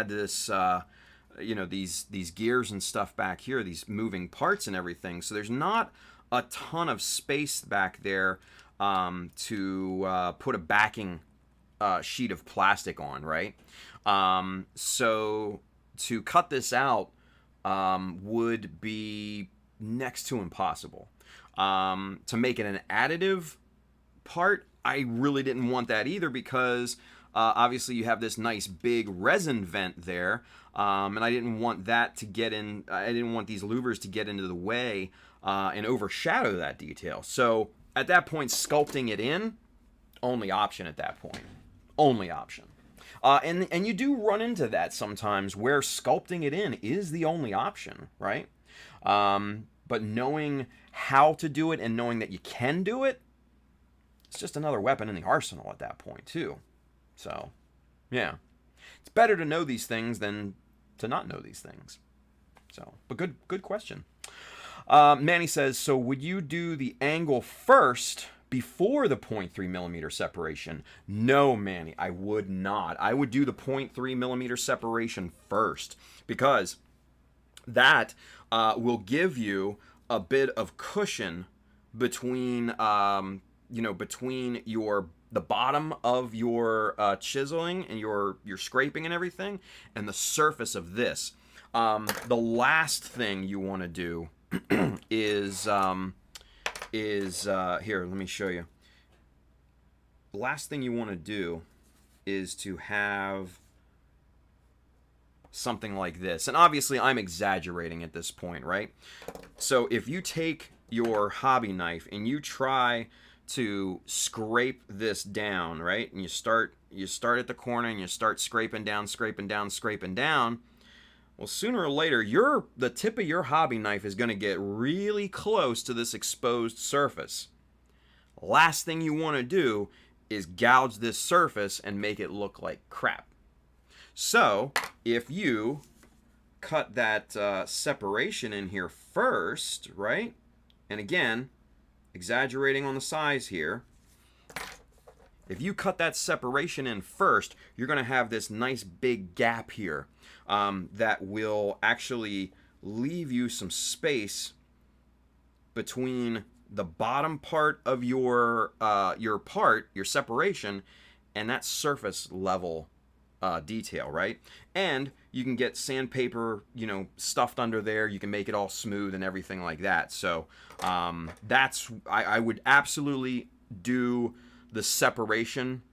this these gears and stuff back here, these moving parts and everything. So there's not a ton of space back there to put a backing sheet of plastic on, right? So to cut this out would be next to impossible. To make it an additive part, I really didn't want that either, because obviously you have this nice big resin vent there, and I didn't want that to get in. I didn't want these louvers to get into the way and overshadow that detail. So at that point, sculpting it in, only option at that point. Only option. And you do run into that sometimes where sculpting it in is the only option, right? But knowing how to do it and knowing that you can do it, it's just another weapon in the arsenal at that point too. So, yeah. It's better to know these things than to not know these things. So, but good question. Manny says, so would you do the angle first before the 0.3 millimeter separation? No, Manny, I would not. I would do the 0.3 millimeter separation first, because that will give you a bit of cushion between between the bottom of your chiseling and your scraping and everything, and the surface of this. The last thing you want to do is here. Let me show you. The last thing you want to do is to have something like this. And obviously I'm exaggerating at this point, right? So if you take your hobby knife and you try to scrape this down, right? And you start at the corner and you start scraping down, scraping down, scraping down. Well, sooner or later, the tip of your hobby knife is going to get really close to this exposed surface. Last thing you want to do is gouge this surface and make it look like crap. So, if you cut that separation in here first, right? And again, exaggerating on the size here. If you cut that separation in first, you're going to have this nice big gap here that will actually leave you some space between the bottom part of your separation, and that surface level detail, right? And you can get sandpaper, stuffed under there. You can make it all smooth and everything like that. So I would absolutely do the separation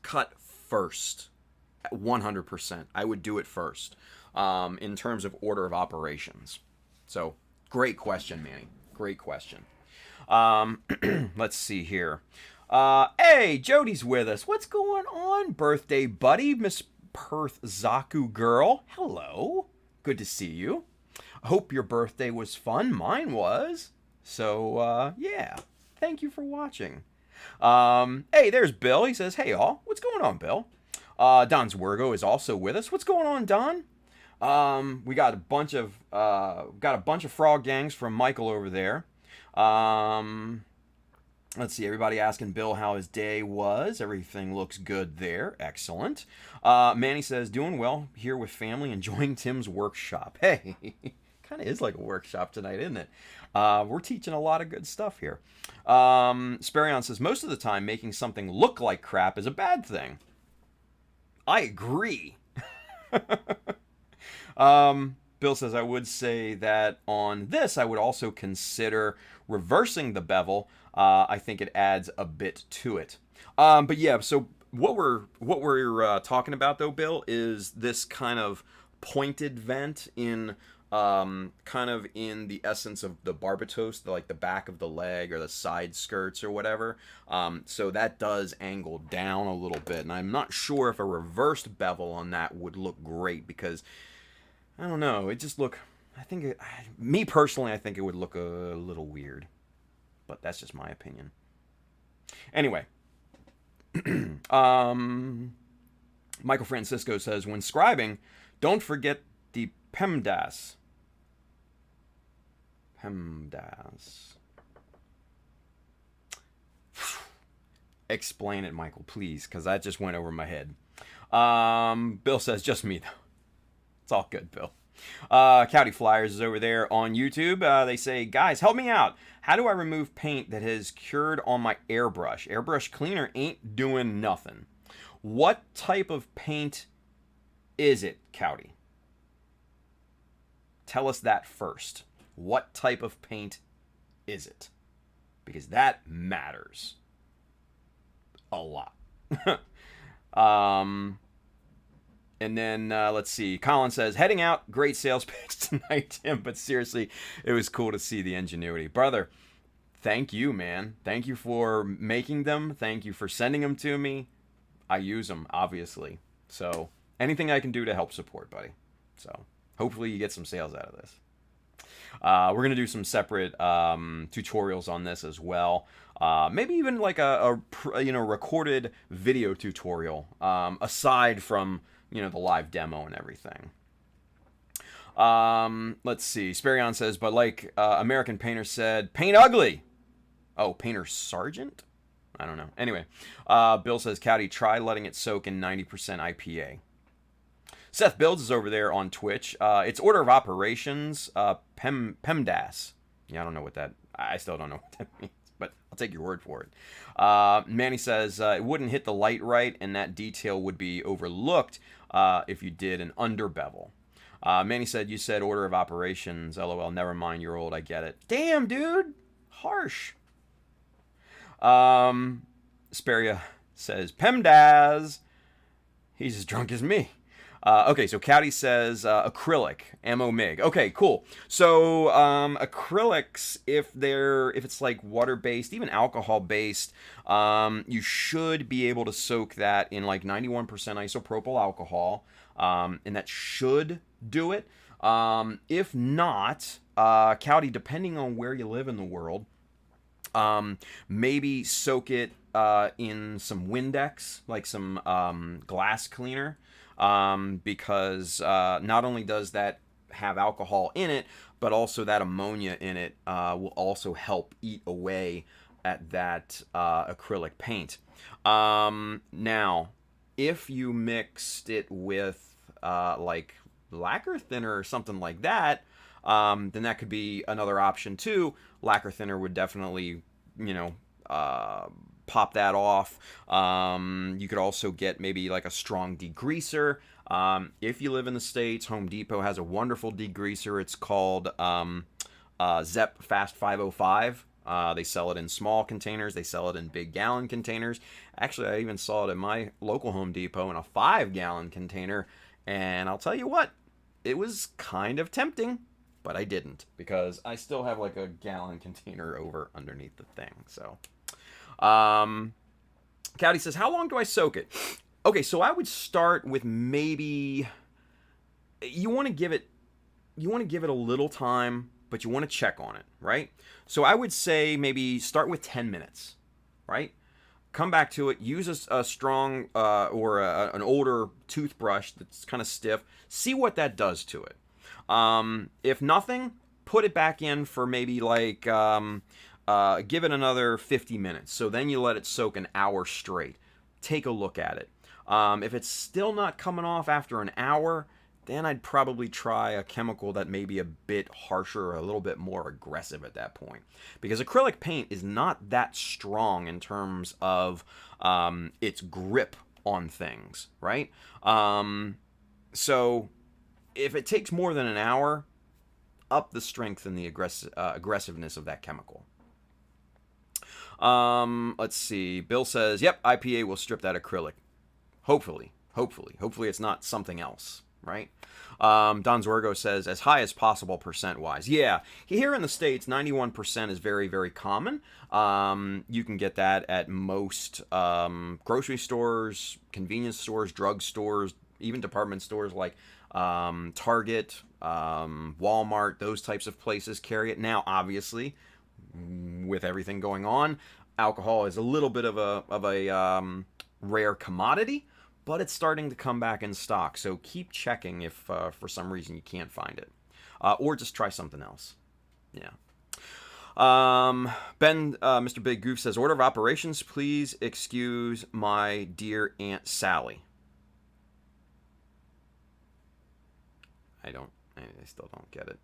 cut first, 100%. I would do it first in terms of order of operations. So great question, Manny. Great question. Let's see here. Hey, Jody's with us. What's going on, birthday buddy, Miss Perth Zaku girl? Hello. Good to see you. I hope your birthday was fun. Mine was. So, yeah. Thank you for watching. Hey, there's Bill. He says, hey, all. What's going on, Bill? Don Zwergo is also with us. What's going on, Don? We got a bunch of frog gangs from Michael over there. Let's see, everybody asking Bill how his day was. Everything looks good there. Excellent. Manny says, doing well here with family, enjoying Tim's workshop. Hey, kind of is like a workshop tonight, isn't it? We're teaching a lot of good stuff here. Sparion says, most of the time making something look like crap is a bad thing. I agree. Bill says, I would say that on this, I would also consider reversing the bevel. I think it adds a bit to it. But yeah, so what we're talking about though, Bill, is this kind of pointed vent in kind of in the essence of the barbatos, like the back of the leg or the side skirts or whatever. So that does angle down a little bit, and I'm not sure if a reversed bevel on that would look great because I don't know. It just look. Me personally, I think it would look a little weird, but that's just my opinion. Anyway, Michael Francisco says, when scribing, don't forget the PEMDAS. Explain it, Michael, please, because that just went over my head. Bill says, just me, though. It's all good, Bill. Cowdy Flyers is over there on YouTube. They say, guys, help me out. How do I remove paint that has cured on my airbrush? Airbrush cleaner ain't doing nothing. What type of paint is it, Cowdy? Tell us that first. What type of paint is it? Because that matters a lot. And then, let's see. Colin says, heading out. Great sales pitch tonight, Tim. But seriously, it was cool to see the ingenuity. Brother, thank you, man. Thank you for making them. Thank you for sending them to me. I use them, obviously. So, anything I can do to help support, buddy. So, hopefully you get some sales out of this. We're going to do some separate tutorials on this as well. Maybe even like a recorded video tutorial, aside from the live demo and everything. Let's see. Sparion says, but like American Painter said, paint ugly. Oh, Painter Sergeant? I don't know. Anyway, Bill says, Cowdy, try letting it soak in 90% IPA. Seth Builds is over there on Twitch. It's order of operations, PEMDAS. Yeah, I don't know what that... I still don't know what that means, but I'll take your word for it. Manny says, it wouldn't hit the light right, and that detail would be overlooked if you did an under bevel. Manny said, you said order of operations. LOL, never mind, you're old, I get it. Damn, dude. Harsh. Speria says, PEMDAS. He's as drunk as me. Okay, so Caddy says acrylic, ammo MIG. Okay, cool. So acrylics, if it's like water-based, even alcohol-based, you should be able to soak that in like 91% isopropyl alcohol, and that should do it. If not, Caddy, depending on where you live in the world, maybe soak it in some Windex, like some glass cleaner. Because not only does that have alcohol in it, but also that ammonia in it will also help eat away at that acrylic paint. Now, if you mixed it with like lacquer thinner or something like that, then that could be another option too. Lacquer thinner would definitely, pop that off. You could also get maybe like a strong degreaser. If you live in the States, Home Depot has a wonderful degreaser. It's called Zep Fast 505. They sell it in small containers. They sell it in big gallon containers. Actually, I even saw it at my local Home Depot in a 5-gallon container. And I'll tell you what, it was kind of tempting, but I didn't because I still have like a gallon container over underneath the thing. So, Cowdy says, how long do I soak it? Okay, so I would start with maybe, you want to give it a little time, but you want to check on it, right? So I would say maybe start with 10 minutes, right? Come back to it, use a strong or an older toothbrush that's kind of stiff. See what that does to it. If nothing, put it back in for maybe like, give it another 50 minutes. So then you let it soak an hour straight. Take a look at it. If it's still not coming off after an hour, then I'd probably try a chemical that may be a bit harsher or a little bit more aggressive at that point. Because acrylic paint is not that strong in terms of its grip on things, right? So if it takes more than an hour, up the strength and the aggressiveness of that chemical. Let's see. Bill says, yep, IPA will strip that acrylic. Hopefully it's not something else, right? Don Zorgo says, as high as possible percent-wise. Yeah, here in the States, 91% is very, very common. You can get that at most grocery stores, convenience stores, drug stores, even department stores like Target, Walmart, those types of places carry it. Now, obviously, with everything going on, alcohol is a little bit of a rare commodity, but it's starting to come back in stock. So keep checking if for some reason you can't find it, or just try something else. Yeah. Mr. Big Goof says, order of operations, please excuse my dear Aunt Sally. I still don't get it.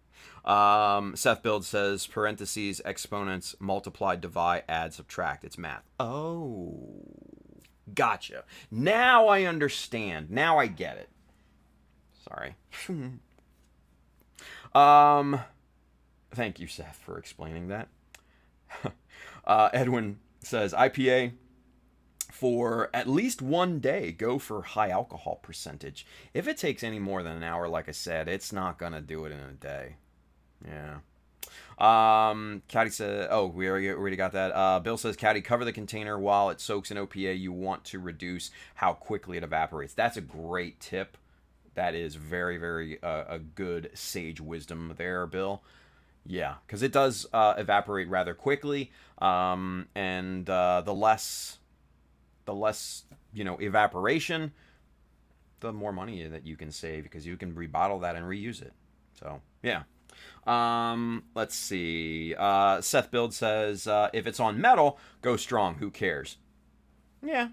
Seth Build says, parentheses, exponents, multiply, divide, add, subtract. It's math. Oh, gotcha. Now I understand. Now I get it. Sorry. Thank you, Seth, for explaining that. Edwin says, IPA for at least one day, go for high alcohol percentage. If it takes any more than an hour, like I said, it's not gonna do it in a day. Yeah. Caddy said, oh, we already got that. Bill says, Caddy, cover the container while it soaks in OPA. You want to reduce how quickly it evaporates. That's a great tip. That is very, very a good sage wisdom there, Bill. Yeah, because it does evaporate rather quickly, and the less evaporation, the more money that you can save because you can rebottle that and reuse it. So yeah. Let's see. Seth Build says, if it's on metal, go strong. Who cares? Yeah.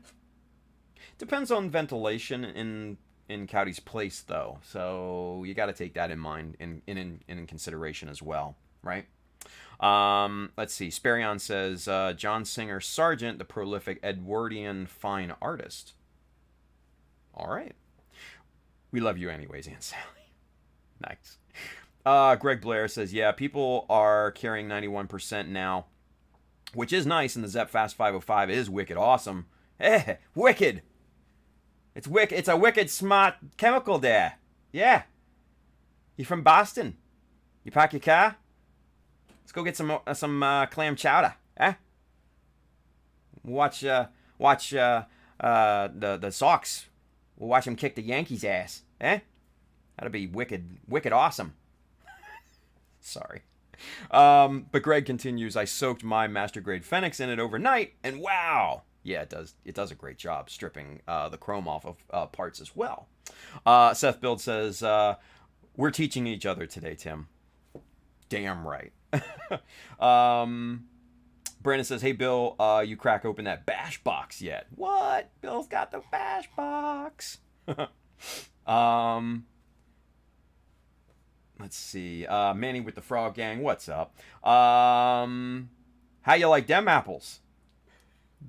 Depends on ventilation in Cowdy's place, though. So you got to take that in mind in consideration as well, right? Let's see. Sperion says, John Singer Sargent, the prolific Edwardian fine artist. All right. We love you anyways, Aunt Sally. Nice. Greg Blair says, yeah, people are carrying 91% now, which is nice, and the Zep Fast 505 is wicked awesome. Eh, wicked. It's wicked. It's a wicked smart chemical there. Yeah. You from Boston? You park your car? Let's go get some clam chowder. Eh? Watch the Sox. We'll watch them kick the Yankees' ass. Eh? That'll be wicked awesome. Sorry. But Greg continues, I soaked my master grade Phoenix in it overnight, and wow. Yeah, it does a great job stripping the chrome off of parts as well. Seth Build says, we're teaching each other today, Tim. Damn right. Brandon says, hey, Bill, you crack open that bash box yet? What? Bill's got the bash box. Let's see. Manny with the Frog Gang, what's up? How you like them apples?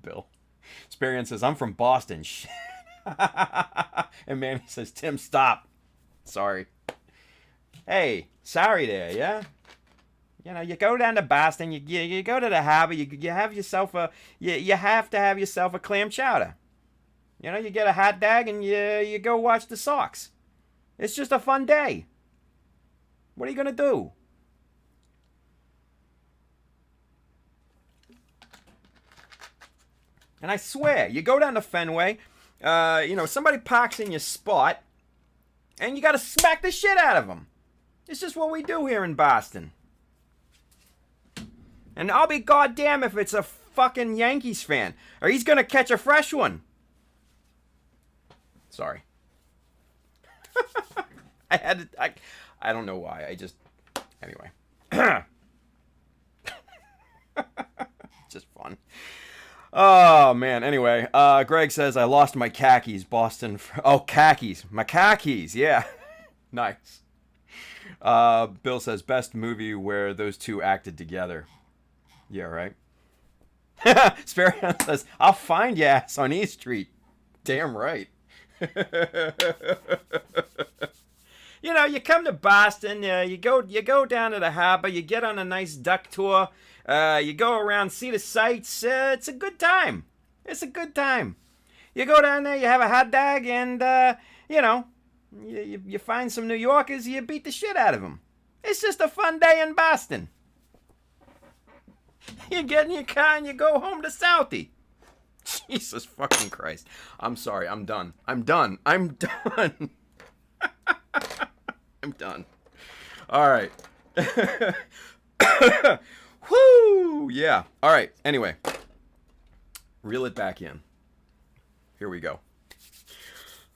Bill. Sparian says, I'm from Boston. And Manny says, Tim, stop. Sorry. Hey, sorry there, yeah? You know, you go down to Boston, you go to the harbor, you have yourself you have to have yourself a clam chowder. You know, you get a hot dog and you go watch the Sox. It's just a fun day. What are you gonna do? And I swear, you go down to Fenway, somebody parks in your spot, and you gotta smack the shit out of them. It's just what we do here in Boston. And I'll be goddamn if it's a fucking Yankees fan, or he's gonna catch a fresh one. Sorry. I don't know why. Anyway. Just fun. Oh, man. Anyway, Greg says, I lost my khakis, Boston. Khakis. My khakis. Yeah. Nice. Bill says, best movie where those two acted together. Yeah, right. Sparion says, I'll find your ass on E Street. Damn right. You know, you come to Boston, you go down to the harbor, you get on a nice duck tour, you go around, see the sights. It's a good time. It's a good time. You go down there, you have a hot dog, and you find some New Yorkers, you beat the shit out of them. It's just a fun day in Boston. You get in your car and you go home to Southie. Jesus fucking Christ. I'm sorry. I'm done. I'm done. I'm done. All right. Woo! Yeah. All right. Anyway. Reel it back in. Here we go.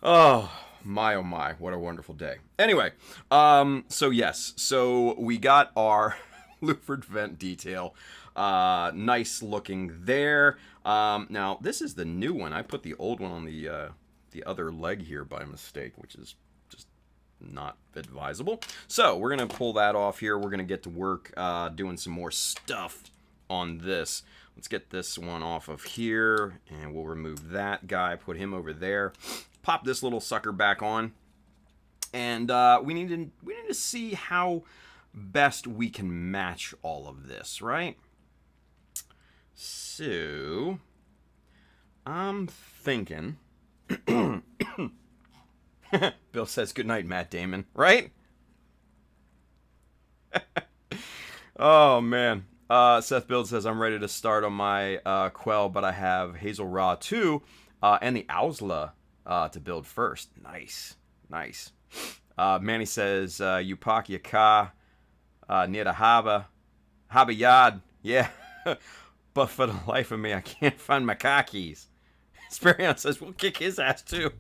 Oh my. What a wonderful day. Anyway. So yes. So we got our louvered vent detail. Nice looking there. Now this is the new one. I put the old one on the other leg here by mistake, which is just not advisable. So we're gonna pull that off here. We're gonna get to work doing some more stuff on this. Let's get this one off of here, and we'll remove that guy, put him over there, pop this little sucker back on, and we need to see how best we can match all of this, right? So, I'm thinking... Bill says, good night, Matt Damon, right? Oh, man. Seth Build says, I'm ready to start on my Quel, but I have Hazel Raw 2 and the Ausla to build first. Nice. Manny says, you park your car near the harbor yard. Yeah. But for the life of me, I can't find my car keys. Sparion says, we'll kick his ass too.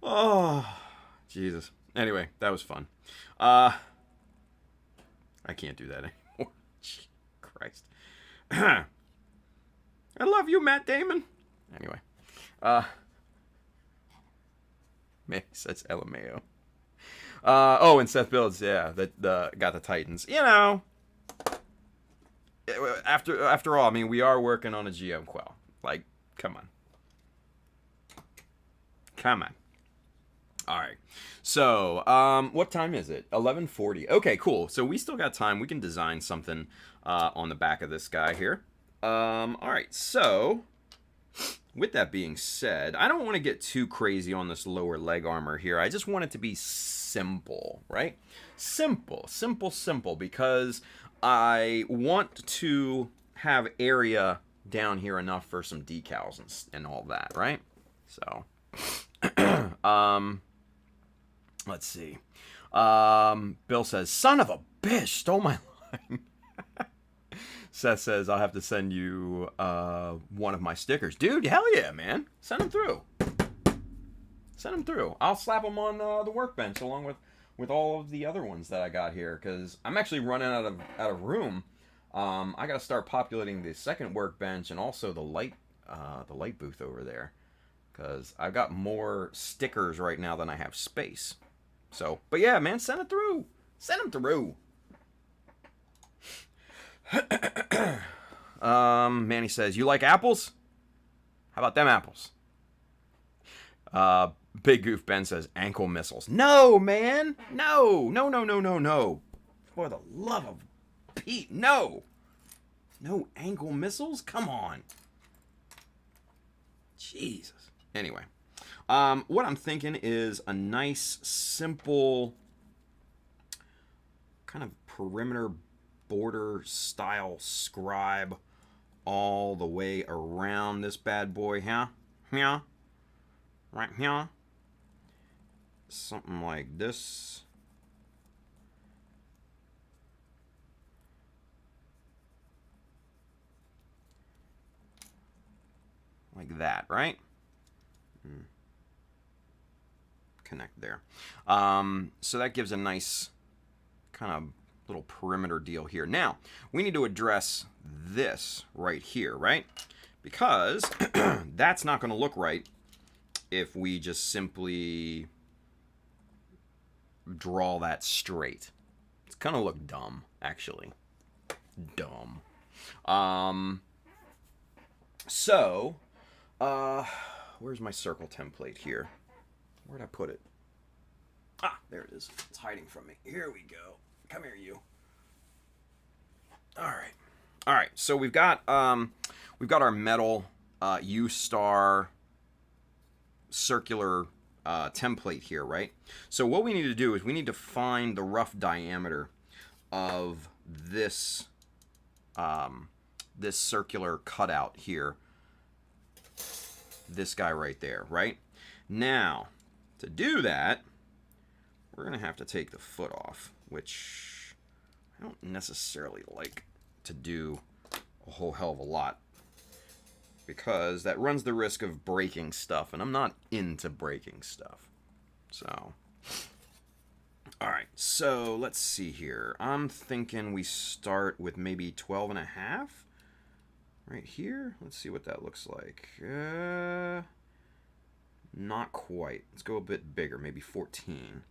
Oh, Jesus. Anyway, that was fun. I can't do that anymore. Christ. I love you, Matt Damon. Anyway. Man, says LMAO. And Seth Builds, yeah, got the Titans. You know, after all, I mean, we are working on a GM Quel. Like, come on. All right. So, what time is it? 11:40. Okay, cool. So we still got time. We can design something on the back of this guy here. All right. So, with that being said, I don't want to get too crazy on this lower leg armor here. I just want it to be simple, right? Simple, simple, simple, because I want to have area down here enough for some decals and all that, right? So, let's see. Bill says, "Son of a bitch, stole my line." Seth says, "I'll have to send you one of my stickers." Dude, hell yeah, man. Send them through. Send them through. I'll slap them on the workbench along with all of the other ones that I got here, because I'm actually running out of room. I got to start populating the second workbench and also the light booth over there, because I've got more stickers right now than I have space. So, but yeah, man, send it through. Send them through. Manny says, "You like apples? How about them apples?" Big Goof Ben says, "Ankle missiles." No, man. No. No, no, no, no, no. For the love of Pete, no. No ankle missiles? Come on. Jesus. Anyway. What I'm thinking is a nice, simple, kind of perimeter border style scribe all the way around this bad boy, huh? Yeah. Right here. Something like this. Like that, right? Connect there. So that gives a nice kind of little perimeter deal here. Now, we need to address this right here, right? Because that's not going to look right if we just simply draw that straight. It's going to look dumb, actually. Dumb. So, where's my circle template here? Where'd I put it? Ah, there it is. It's hiding from me. Here we go. Come here, you. All right. All right. So we've got our metal U-star circular template here, right? So what we need to do is we need to find the rough diameter of this this circular cutout here. This guy right there, right? Now, to do that, we're going to have to take the foot off, which I don't necessarily like to do a whole hell of a lot, because that runs the risk of breaking stuff, and I'm not into breaking stuff. So, all right, so let's see here. I'm thinking we start with maybe 12 and a half right here. Let's see what that looks like. Not quite. Let's go a bit bigger, maybe 14.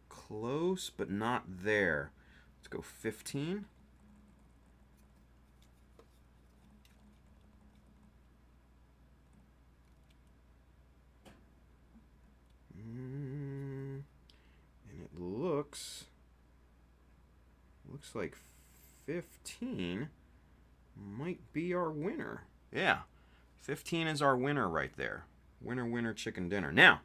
Close, but not there. Let's go 15. And it looks like 15 might be our winner. Yeah, 15 is our winner right there. Winner, winner, chicken dinner. Now,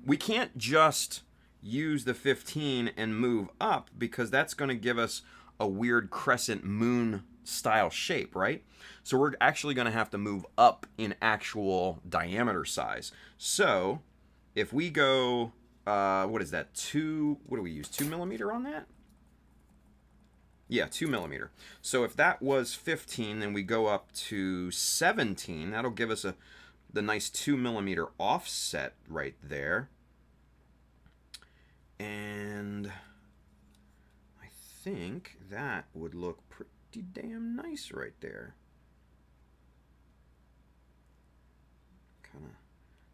we can't just use the 15 and move up, because that's going to give us a weird crescent moon style shape, right? So we're actually going to have to move up in actual diameter size. So if we go, what is that? What do we use? 2 millimeter on that? Yeah, 2 millimeter. So if that was 15, then we go up to 17. That'll give us the nice 2 millimeter offset right there. And I think that would look pretty damn nice right there. Kind of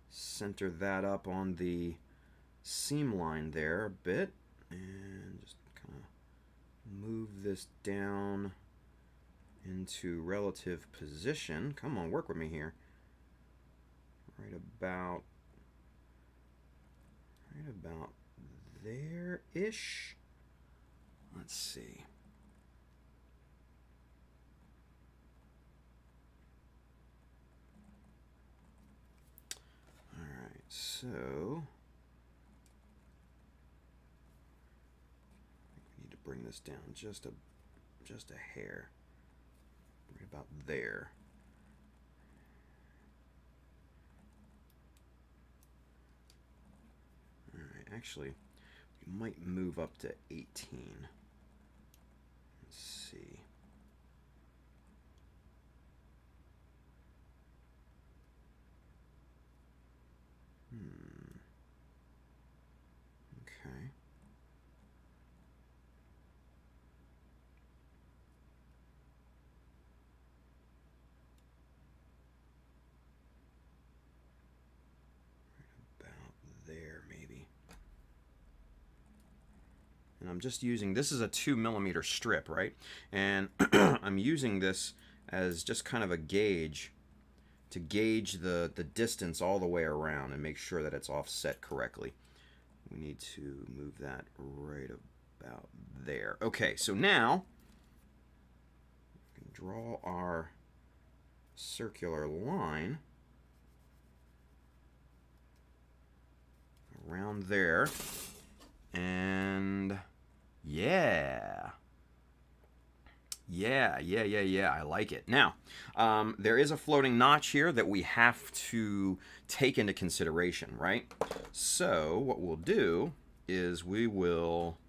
center that up on the seam line there a bit, and just kind of move this down into relative position. Come on, work with me here. Right about there-ish. Let's see. All right, so we need to bring this down just a hair. Right about there. All right, actually, we might move up to 18. Let's see. Okay. There maybe. And I'm just using, this is a 2mm strip, right? And I'm using this as just kind of a gauge to gauge the distance all the way around and make sure that it's offset correctly. We need to move that right about there. Okay, so now we can draw our circular line around there, and yeah, I like it. Now, there is a floating notch here that we have to take into consideration, right? So what we'll do is we will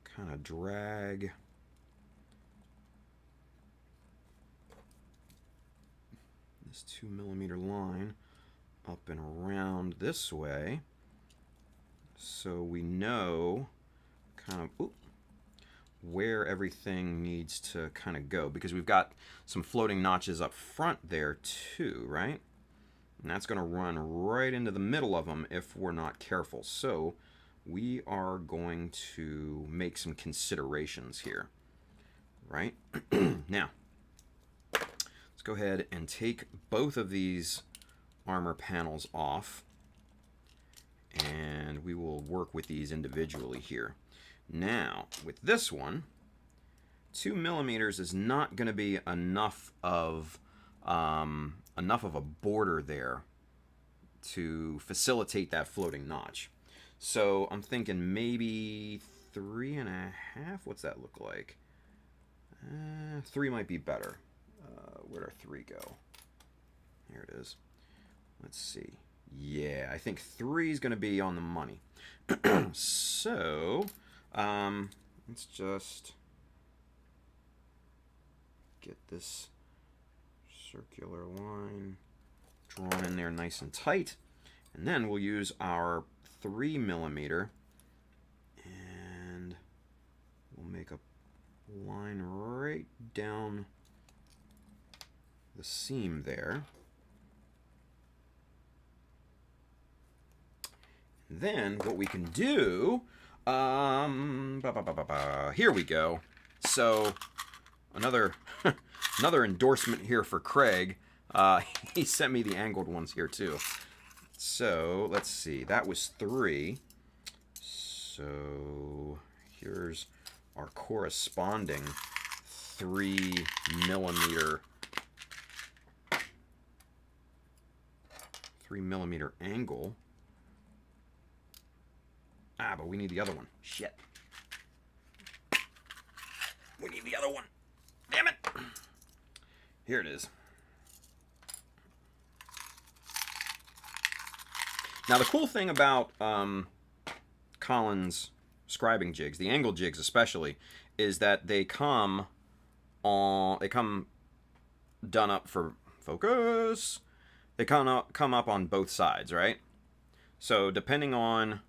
kind of drag this 2mm line up and around this way, so we know kind of where everything needs to kind of go, because we've got some floating notches up front there too, right? And that's going to run right into the middle of them if we're not careful. So we are going to make some considerations here, right? Now, let's go ahead and take both of these armor panels off, and we will work with these individually here. Now, with this one, 2mm is not going to be enough of a border there to facilitate that floating notch. So I'm thinking maybe 3.5. What's that look like? 3 might be better. Where'd our 3 go? Here it is. Let's see. Yeah, I think 3 is going to be on the money. So, let's just get this circular line drawn in there nice and tight. And then we'll use our 3mm and we'll make a line right down the seam there. Then what we can do, here we go. So another another endorsement here for Craig. He sent me the angled ones here too. So let's see, that was 3. So here's our corresponding 3mm 3mm angle. But we need the other one. Shit. We need the other one. Damn it. Here it is. Now, the cool thing about Colin's scribing jigs, the angle jigs especially, is that they come done up for focus. They come up on both sides, right? So depending on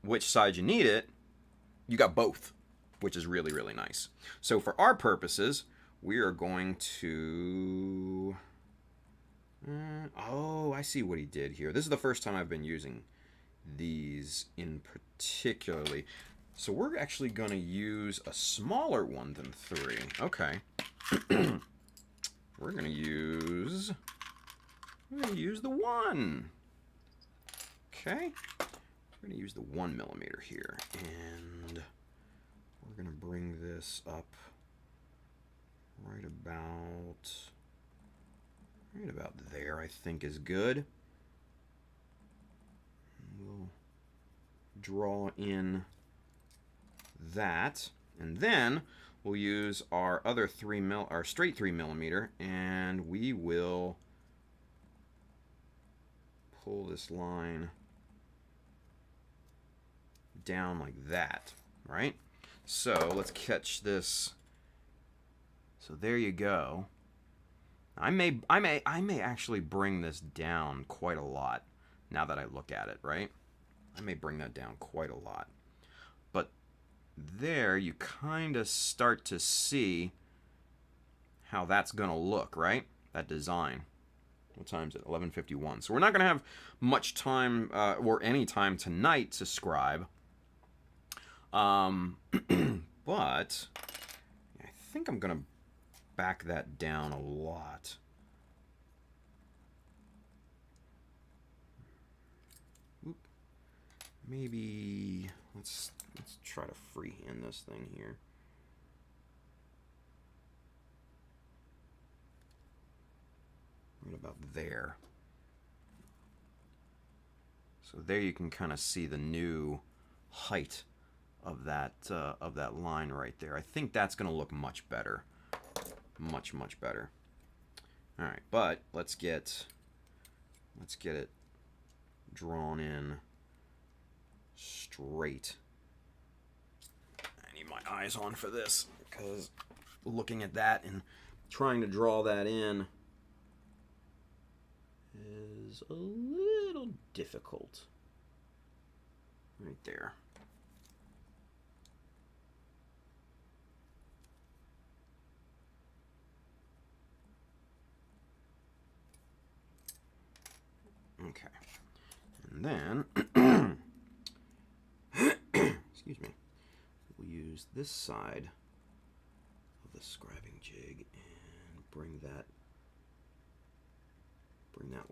which side you need it, you got both, which is really, really nice. So for our purposes, we are going to... oh, I see what he did here. This is the first time I've been using these in particularly. So we're actually going to use a smaller one than 3. Okay. We're going to use the 1. Okay. We're going to use the 1 millimeter here. And we're going to bring this up right about there, I think is good. We'll draw in that, and then we'll use our other our straight 3 millimeter, and we will pull this line down like that, right? So let's catch this. So there you go. I may actually bring this down quite a lot now that I look at it, right? I may bring that down quite a lot. But there you kind of start to see how that's going to look, right? That design. What time is it? 11:51. So we're not going to have much time or any time tonight to scribe. But I think I'm going to back that down a lot. Oop. Maybe let's try to freehand this thing here. Right about there. So there you can kind of see the new height of that line right there. I think that's going to look much better. Much better. All right, but let's get it drawn in straight. I need my eyes on for this because looking at that and trying to draw that in is a little difficult. Right there. Okay, and then, excuse me, we'll use this side of the scribing jig and bring that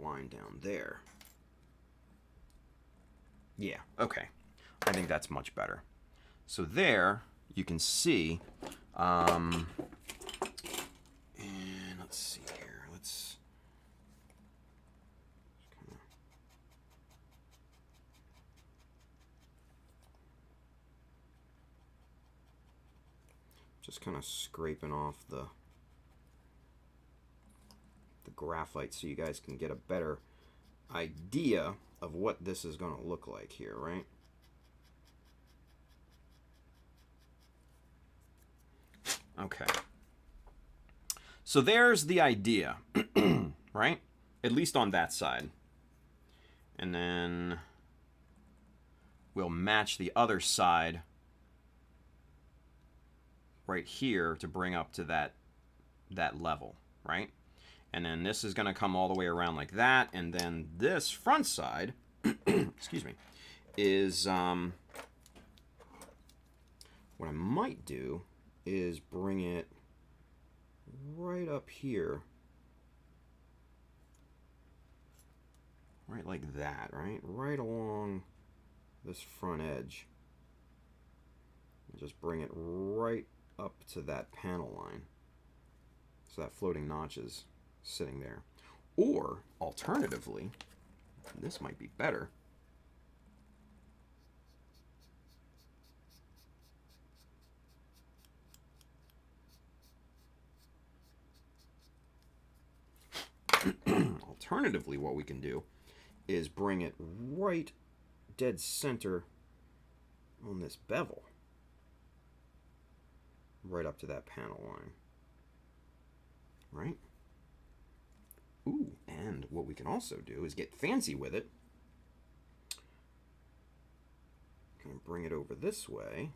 line down there. Yeah, okay, I think that's much better. So there, you can see, and let's see here, let's just kind of scraping off the graphite so you guys can get a better idea of what this is going to look like here, right? Okay. So there's the idea, right? At least on that side. And then we'll match the other side right here to bring up to that level, right? And then this is going to come all the way around like that, and then this front side, excuse me, is what I might do is bring it right up here, right like that, right along this front edge, and just bring it right up to that panel line, so that floating notch is sitting there. Or alternatively, this might be better, alternatively what we can do is bring it right dead center on this bevel, right up to that panel line, right? Ooh, and what we can also do is get fancy with it. Kind of bring it over this way,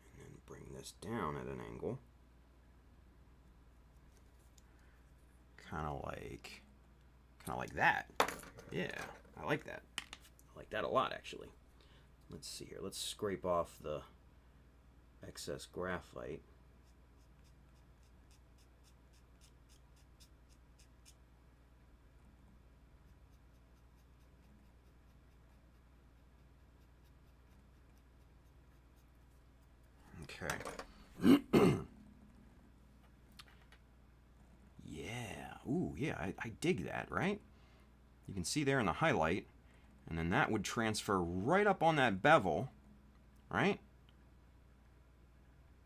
and then bring this down at an angle, kind of like that. Yeah, I like that. I like that a lot, actually. Let's see here. Let's scrape off the excess graphite. Okay. Yeah. Ooh, yeah, I dig that, right? You can see there in the highlight, and then that would transfer right up on that bevel, right?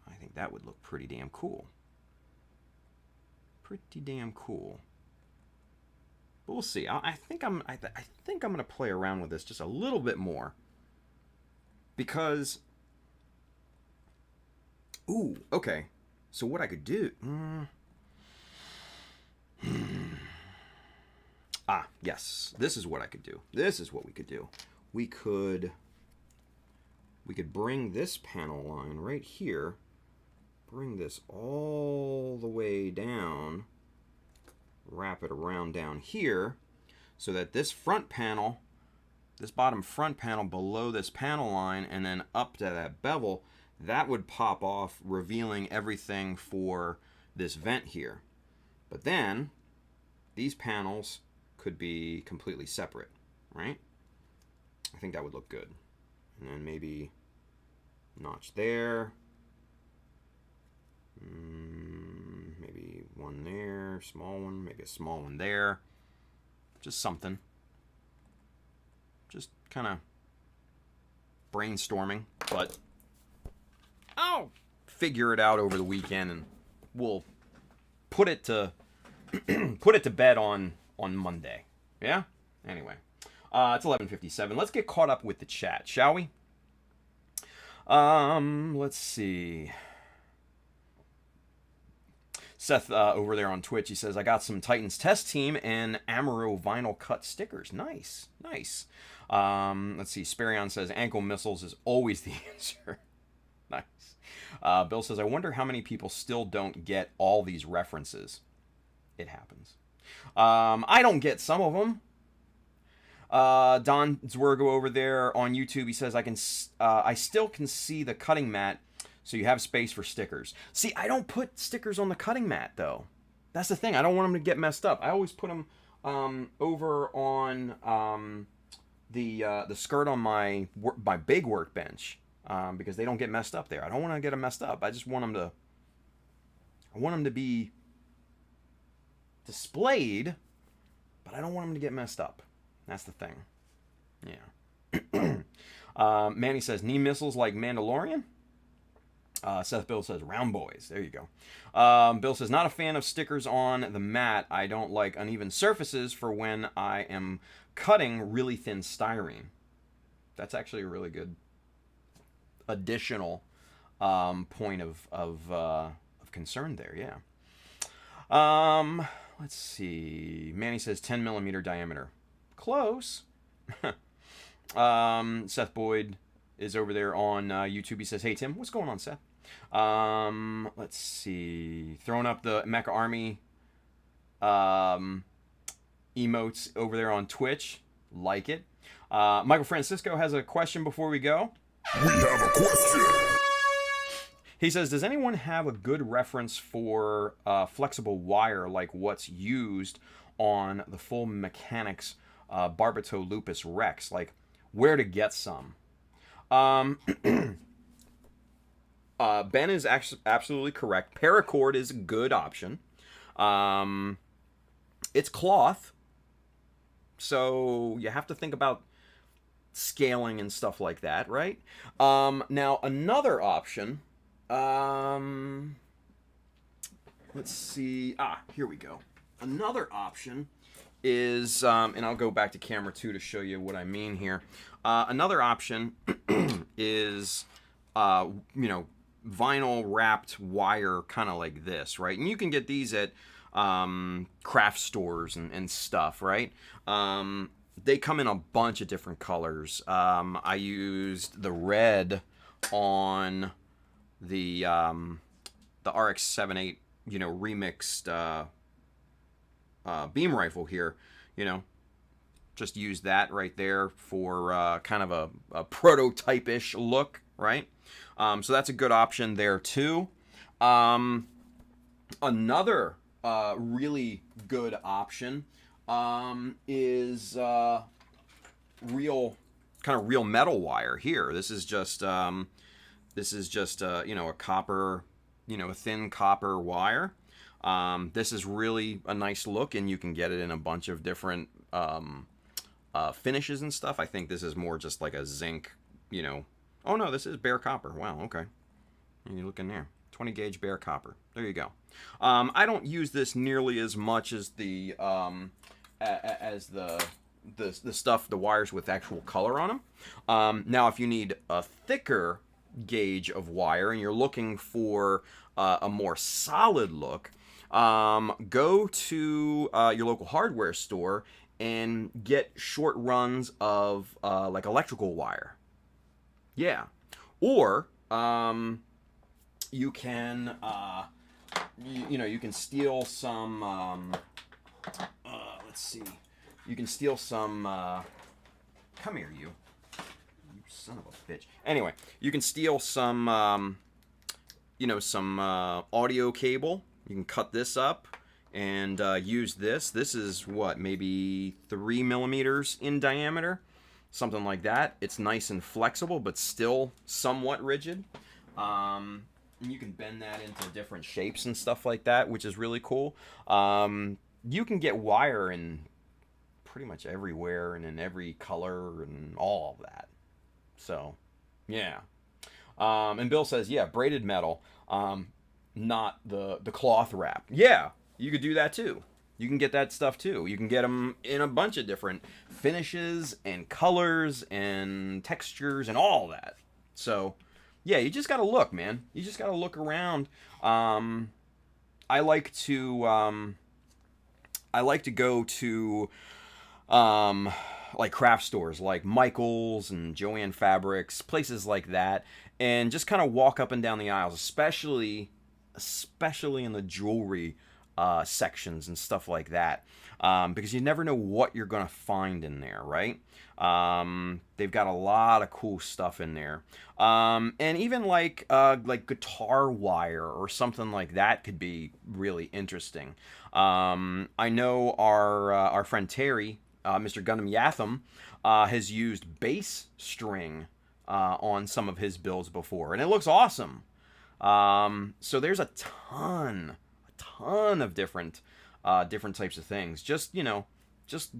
I think that would look pretty damn cool. Pretty damn cool. But we'll see. I think I'm gonna play around with this just a little bit more, because. Ooh, okay. So what I could do? Ah, yes. This is what I could do. This is what we could do. We could bring this panel line right here, bring this all the way down, wrap it around down here, so that this front panel, this bottom front panel below this panel line, and then up to that bevel, that would pop off, revealing everything for this vent here. But then these panels could be completely separate, right? I think that would look good. And then maybe notch there. Maybe one there, small one, maybe a small one there. Just something. Just kind of brainstorming, but I'll figure it out over the weekend, and we'll put it to bed on Monday. Yeah? Anyway. It's 11:57. Let's get caught up with the chat, shall we? Let's see. Seth over there on Twitch, he says, I got some Titans Test Team and Amaro vinyl cut stickers. Nice. Nice. Let's see. Sparion says, ankle missiles is always the answer. Nice. Bill says, I wonder how many people still don't get all these references. It happens. I don't get some of them. Don Zwergo over there on YouTube, he says, I still can see the cutting mat, so you have space for stickers. See, I don't put stickers on the cutting mat, though. That's the thing. I don't want them to get messed up. I always put them over on the skirt on my big workbench, because they don't get messed up there. I don't want to get them messed up. I just want them to. I want them to be displayed, but I don't want them to get messed up. That's the thing. Yeah. Manny says, knee missiles like Mandalorian? Seth Bill says, round boys. There you go. Bill says, not a fan of stickers on the mat. I don't like uneven surfaces for when I am cutting really thin styrene. That's actually a really good additional point of concern there, yeah. Let's see. Manny says 10 millimeter diameter. Close. Seth Boyd is over there on YouTube. He says, hey, Tim, what's going on, Seth? Let's see. Throwing up the Mecha Army emotes over there on Twitch. Like it. Michael Francisco has a question before we go. We have a question. He says, does anyone have a good reference for flexible wire like what's used on the full mechanics Barbato Lupus Rex? Like, where to get some? Ben is absolutely correct. Paracord is a good option. It's cloth, so you have to think about scaling and stuff like that, right? Now, another option... let's see. Here we go. Another option is, and I'll go back to camera 2 to show you what I mean here. Another option is, vinyl wrapped wire, kind of like this, right? And you can get these at craft stores and stuff, right? They come in a bunch of different colors. I used the red on the RX-78, remixed beam rifle here, just use that right there for kind of a prototype-ish look, right? So that's a good option there too. Another really good option is real metal wire here. This is just a copper, a thin copper wire. This is really a nice look, and you can get it in a bunch of different finishes and stuff. I think this is more just like a zinc, Oh no, this is bare copper. Wow, okay. You look in there. 20 gauge bare copper. There you go. I don't use this nearly as much as the stuff, the wires with actual color on them. Now, if you need a thicker gauge of wire and you're looking for a more solid look, go to your local hardware store and get short runs of like electrical wire. Yeah. Or you can you can steal some let's see. You can steal some come here, you son of a bitch. Anyway, you can steal some some audio cable. You can cut this up and use this. This is what, maybe 3 millimeters in diameter, something like that. It's nice and flexible, but still somewhat rigid. And you can bend that into different shapes and stuff like that, which is really cool. You can get wire in pretty much everywhere and in every color and all of that. So, yeah. And Bill says, yeah, braided metal, not the cloth wrap. Yeah, you could do that too. You can get that stuff too. You can get them in a bunch of different finishes and colors and textures and all that. So, yeah, you just gotta look, man. You just gotta look around. I like to go to like craft stores like Michael's and Joann Fabrics, places like that, and just kind of walk up and down the aisles, especially in the jewelry sections and stuff like that, because you never know what you're gonna find in there, right? They've got a lot of cool stuff in there, and even like guitar wire or something like that could be really interesting. I know our friend Terry, Mr. Gundam Yatham, has used bass string on some of his builds before, and it looks awesome. So there's a ton of different types of things. Just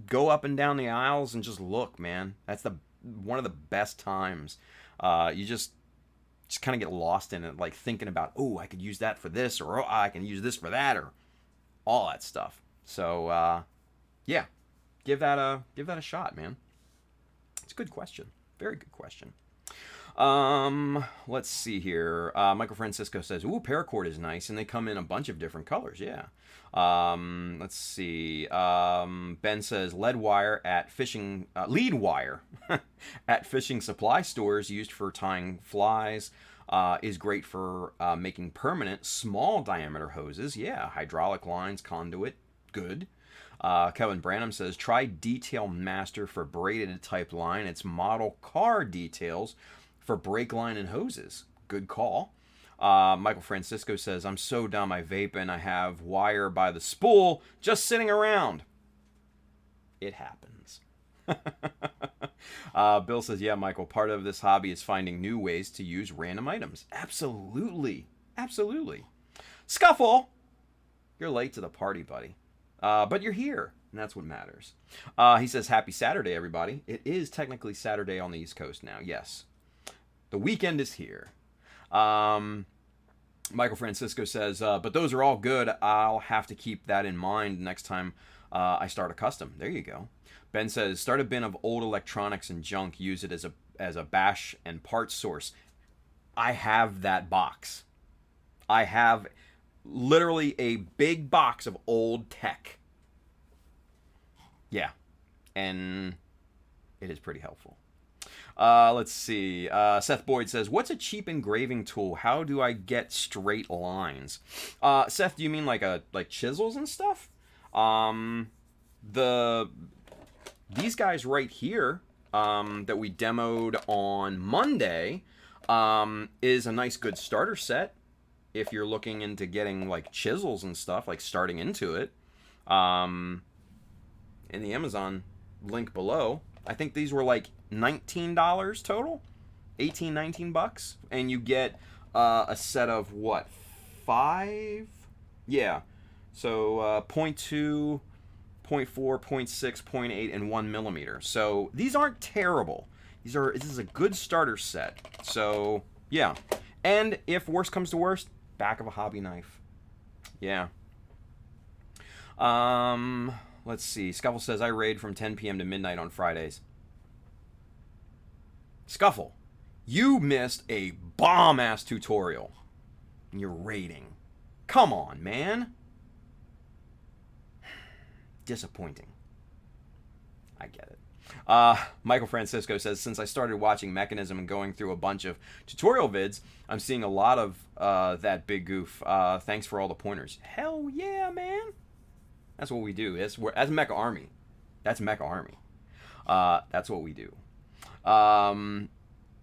go up and down the aisles and just look, man. That's one of the best times. You just kind of get lost in it, like thinking about, oh, I could use that for this, or oh, I can use this for that, or all that stuff. So yeah, give that a shot, man. It's a good question. Very good question. Let's see here. Michael Francisco says, ooh, paracord is nice, and they come in a bunch of different colors. Yeah. Let's see. Ben says lead wire at fishing supply stores used for tying flies is great for making permanent small diameter hoses. Yeah. Hydraulic lines, conduit, good. Kevin Branham says, try Detail Master for braided type line. It's model car details for brake line and hoses. Good call. Michael Francisco says, I'm so dumb I vape and I have wire by the spool just sitting around. It happens. Bill says, yeah, Michael, part of this hobby is finding new ways to use random items. Absolutely. Absolutely. Scuffle! You're late to the party, buddy. But you're here, and that's what matters. He says, happy Saturday, everybody. It is technically Saturday on the East Coast now, yes. The weekend is here. Michael Francisco says, but those are all good. I'll have to keep that in mind next time I start a custom. There you go. Ben says, start a bin of old electronics and junk. Use it as a bash and parts source. I have that box. I have literally a big box of old tech. Yeah. And it is pretty helpful. Let's see. Seth Boyd says, what's a cheap engraving tool? How do I get straight lines? Seth, do you mean like chisels and stuff? The these guys right here that we demoed on Monday is a nice good starter set if you're looking into getting like chisels and stuff, like starting into it. In the Amazon link below, I think these were like $19 total, 18, 19 bucks, and you get a set of what, 5? Yeah, so 0.2, 0.4, 0.6, 0.8, and 1 millimeter. So these aren't terrible. This is a good starter set. So yeah, and if worst comes to worst, back of a hobby knife. Yeah. Let's see. Scuffle says I raid from 10 p.m. to midnight on Fridays. Scuffle, you missed a bomb-ass tutorial. And you're raiding. Come on, man. Disappointing. I get it. Michael Francisco says, since I started watching Mechanism and going through a bunch of tutorial vids, I'm seeing a lot of that big goof. Thanks for all the pointers. Hell yeah, man. That's what we do. That's Mecha Army. That's Mecha Army. That's what we do.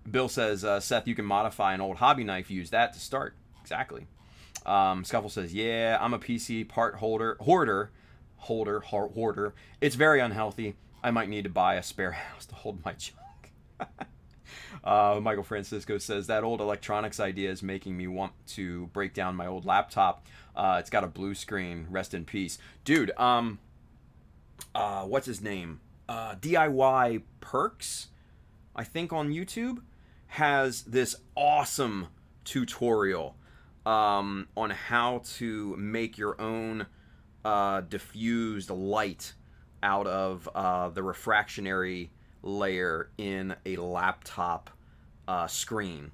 Bill says, Seth, you can modify an old hobby knife. Use that to start. Exactly. Scuffle says, yeah, I'm a PC part hoarder. It's very unhealthy. I might need to buy a spare house to hold my junk. Michael Francisco says, that old electronics idea is making me want to break down my old laptop. It's got a blue screen. Rest in peace. Dude, what's his name? DIY Perks, I think on YouTube, has this awesome tutorial on how to make your own diffused light out of the refractionary layer in a laptop screen.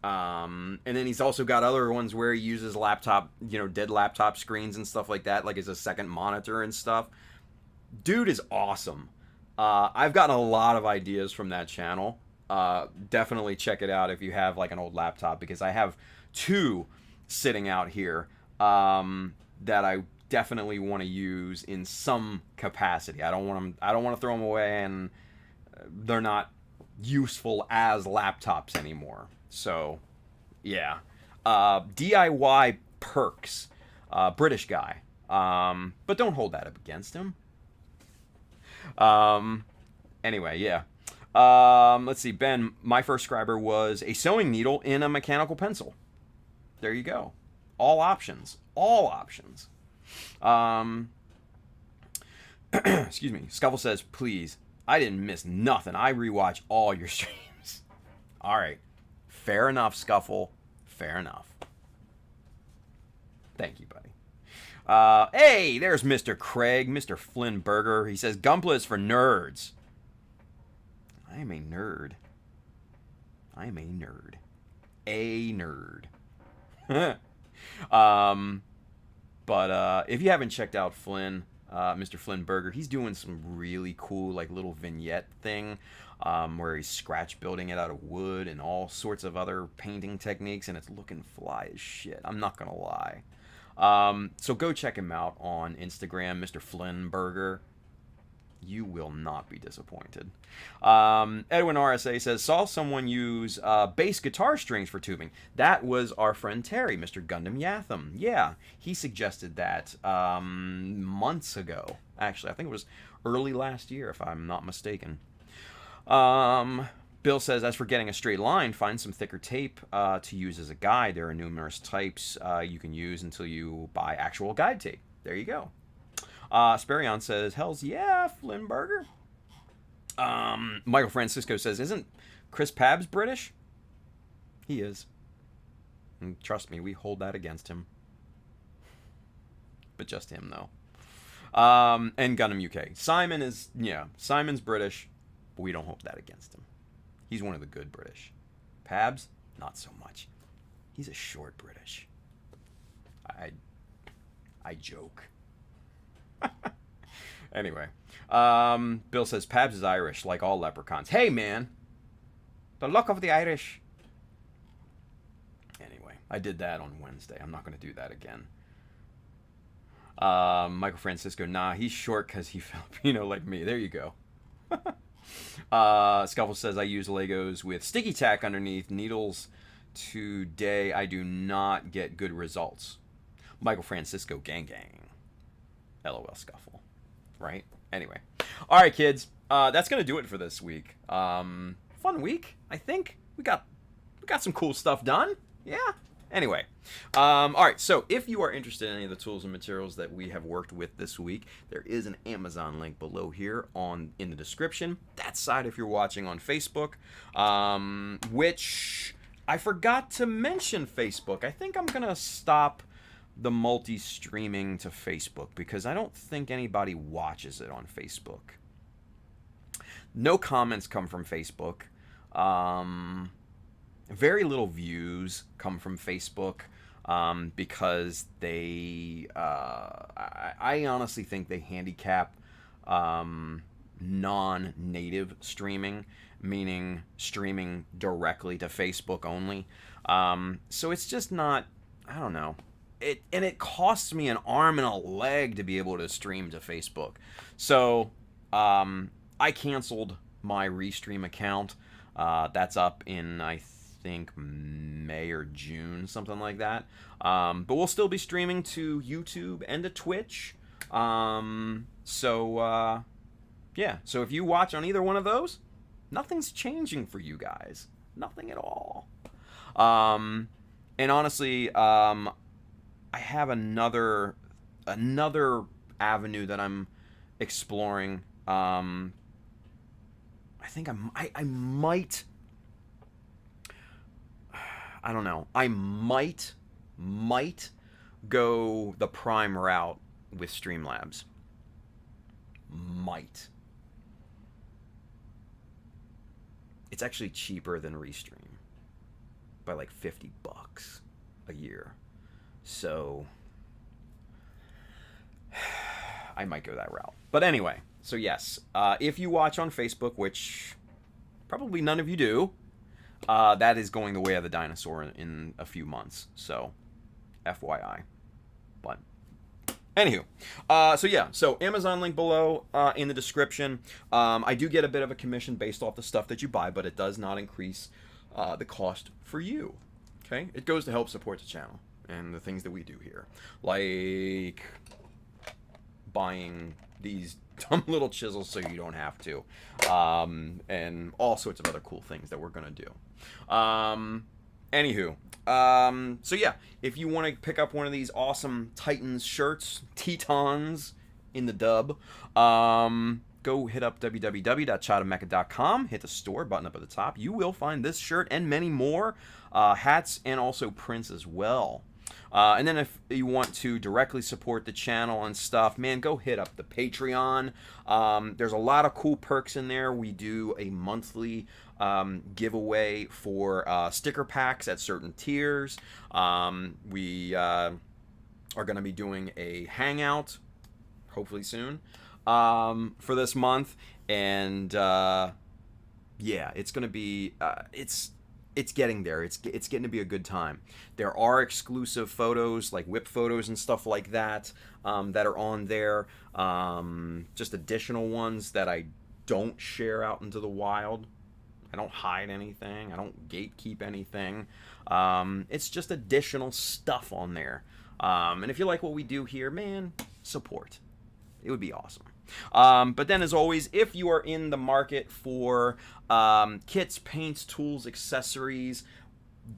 And then he's also got other ones where he uses laptop, dead laptop screens and stuff like that, like as a second monitor and stuff. Dude is awesome. I've gotten a lot of ideas from that channel. Definitely check it out if you have like an old laptop, because I have 2 sitting out here that I definitely want to use in some capacity. I don't want to throw them away, and they're not useful as laptops anymore. So, yeah. DIY Perks, British guy. But don't hold that up against him. Anyway, yeah. Let's see, Ben, my first subscriber was a sewing needle in a mechanical pencil. There you go. All options. All options. Excuse me. Scuffle says, please, I didn't miss nothing. I rewatch all your streams. All right. Fair enough, Scuffle. Fair enough. Thank you, buddy. Hey, there's Mr. Craig, Mr. Flynn Berger. He says, Gunpla is for nerds. I am a nerd. I am a nerd. A nerd. But if you haven't checked out Flynn, Mr. Flynn Berger, he's doing some really cool, like, little vignette thing where he's scratch building it out of wood and all sorts of other painting techniques, and it's looking fly as shit. I'm not gonna lie. So go check him out on Instagram, Mr. Flynn Berger. You will not be disappointed. Edwin RSA says, saw someone use bass guitar strings for tubing. That was our friend Terry, Mr. Gundam Yatham. Yeah, he suggested that months ago. Actually, I think it was early last year, if I'm not mistaken. Bill says, as for getting a straight line, find some thicker tape to use as a guide. There are numerous types you can use until you buy actual guide tape. There you go. Sperion says, hells yeah, Flynnberger. Michael Francisco says, isn't Chris Pabs British? He is. And trust me, we hold that against him. But just him, though. And Gundam UK. Simon's British, but we don't hold that against him. He's one of the good British. Pabs, not so much. He's a short British. I joke. Anyway, Bill says Pabs is Irish, like all leprechauns. Hey, man, the luck of the Irish. Anyway, I did that on Wednesday. I'm not going to do that again. Michael Francisco, nah, he's short because he's Filipino like me. There you go. Scuffle says, I use Legos with sticky tack underneath. Needles today, I do not get good results. Michael Francisco, gang gang. LOL Scuffle. Right? Anyway. All right, kids. That's going to do it for this week. Fun week, I think. We got some cool stuff done. Yeah. Anyway, all right, so if you are interested in any of the tools and materials that we have worked with this week, there is an Amazon link below here in the description. That side if you're watching on Facebook, which I forgot to mention Facebook. I think I'm going to stop the multi-streaming to Facebook because I don't think anybody watches it on Facebook. No comments come from Facebook. Very little views come from Facebook because they, I honestly think they handicap non-native streaming, meaning streaming directly to Facebook only. So it's just not, I don't know. It costs me an arm and a leg to be able to stream to Facebook. So I canceled my Restream account. That's up in, I think, May or June, something like that. But we'll still be streaming to YouTube and to Twitch. Yeah. So if you watch on either one of those, nothing's changing for you guys. Nothing at all. And honestly, I have another avenue that I'm exploring. I think I might. I don't know. I might go the Prime route with Streamlabs. Might. It's actually cheaper than Restream by like $50 a year. So I might go that route. But anyway, so yes, if you watch on Facebook, which probably none of you do, that is going the way of the dinosaur in a few months. So, FYI. But, anywho. So Amazon link below in the description. I do get a bit of a commission based off the stuff that you buy, but it does not increase the cost for you. Okay? It goes to help support the channel and the things that we do here. Like buying these dumb little chisels so you don't have to, and all sorts of other cool things that we're gonna do. Anywho, so yeah, if you want to pick up one of these awesome Titans shirts, Tetons in the dub, go hit up www.chadamecha.com, hit the store button up at the top. You will find this shirt and many more, hats and also prints as well. And then if you want to directly support the channel and stuff, man, go hit up the Patreon. There's a lot of cool perks in there. We do a monthly giveaway for sticker packs at certain tiers. We are going to be doing a hangout, hopefully soon, for this month. And yeah, it's going to be, it's getting there. It's getting to be a good time. There are exclusive photos, like whip photos and stuff like that, that are on there. Just additional ones that I don't share out into the wild. I don't hide anything. I don't gatekeep anything. It's just additional stuff on there. And if you like what we do here, man, support. It would be awesome. But then, as always, if you are in the market for kits, paints, tools, accessories,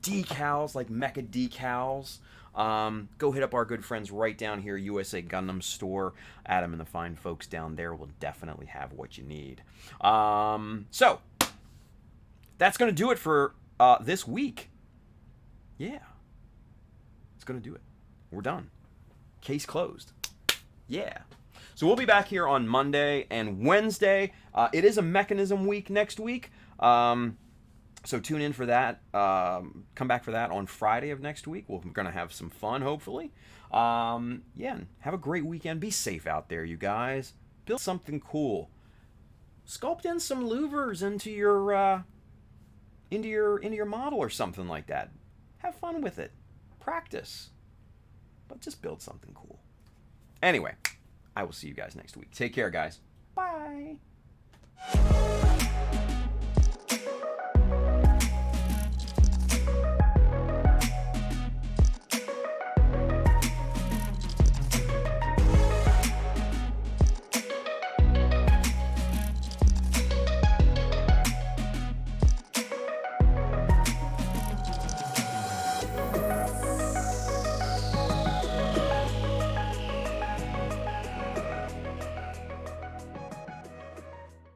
decals like Mecha Decals, go hit up our good friends right down here, USA Gundam Store. Adam and the fine folks down there will definitely have what you need. So, that's going to do it for this week. Yeah. It's going to do it. We're done. Case closed. Yeah. So we'll be back here on Monday and Wednesday. It is a mechanism week next week. So tune in for that. Come back for that on Friday of next week. We're going to have some fun, hopefully. Yeah, have a great weekend. Be safe out there, you guys. Build something cool. Sculpt in some louvers into your model or something like that. Have fun with it. Practice. But just build something cool. Anyway, I will see you guys next week. Take care, guys. Bye.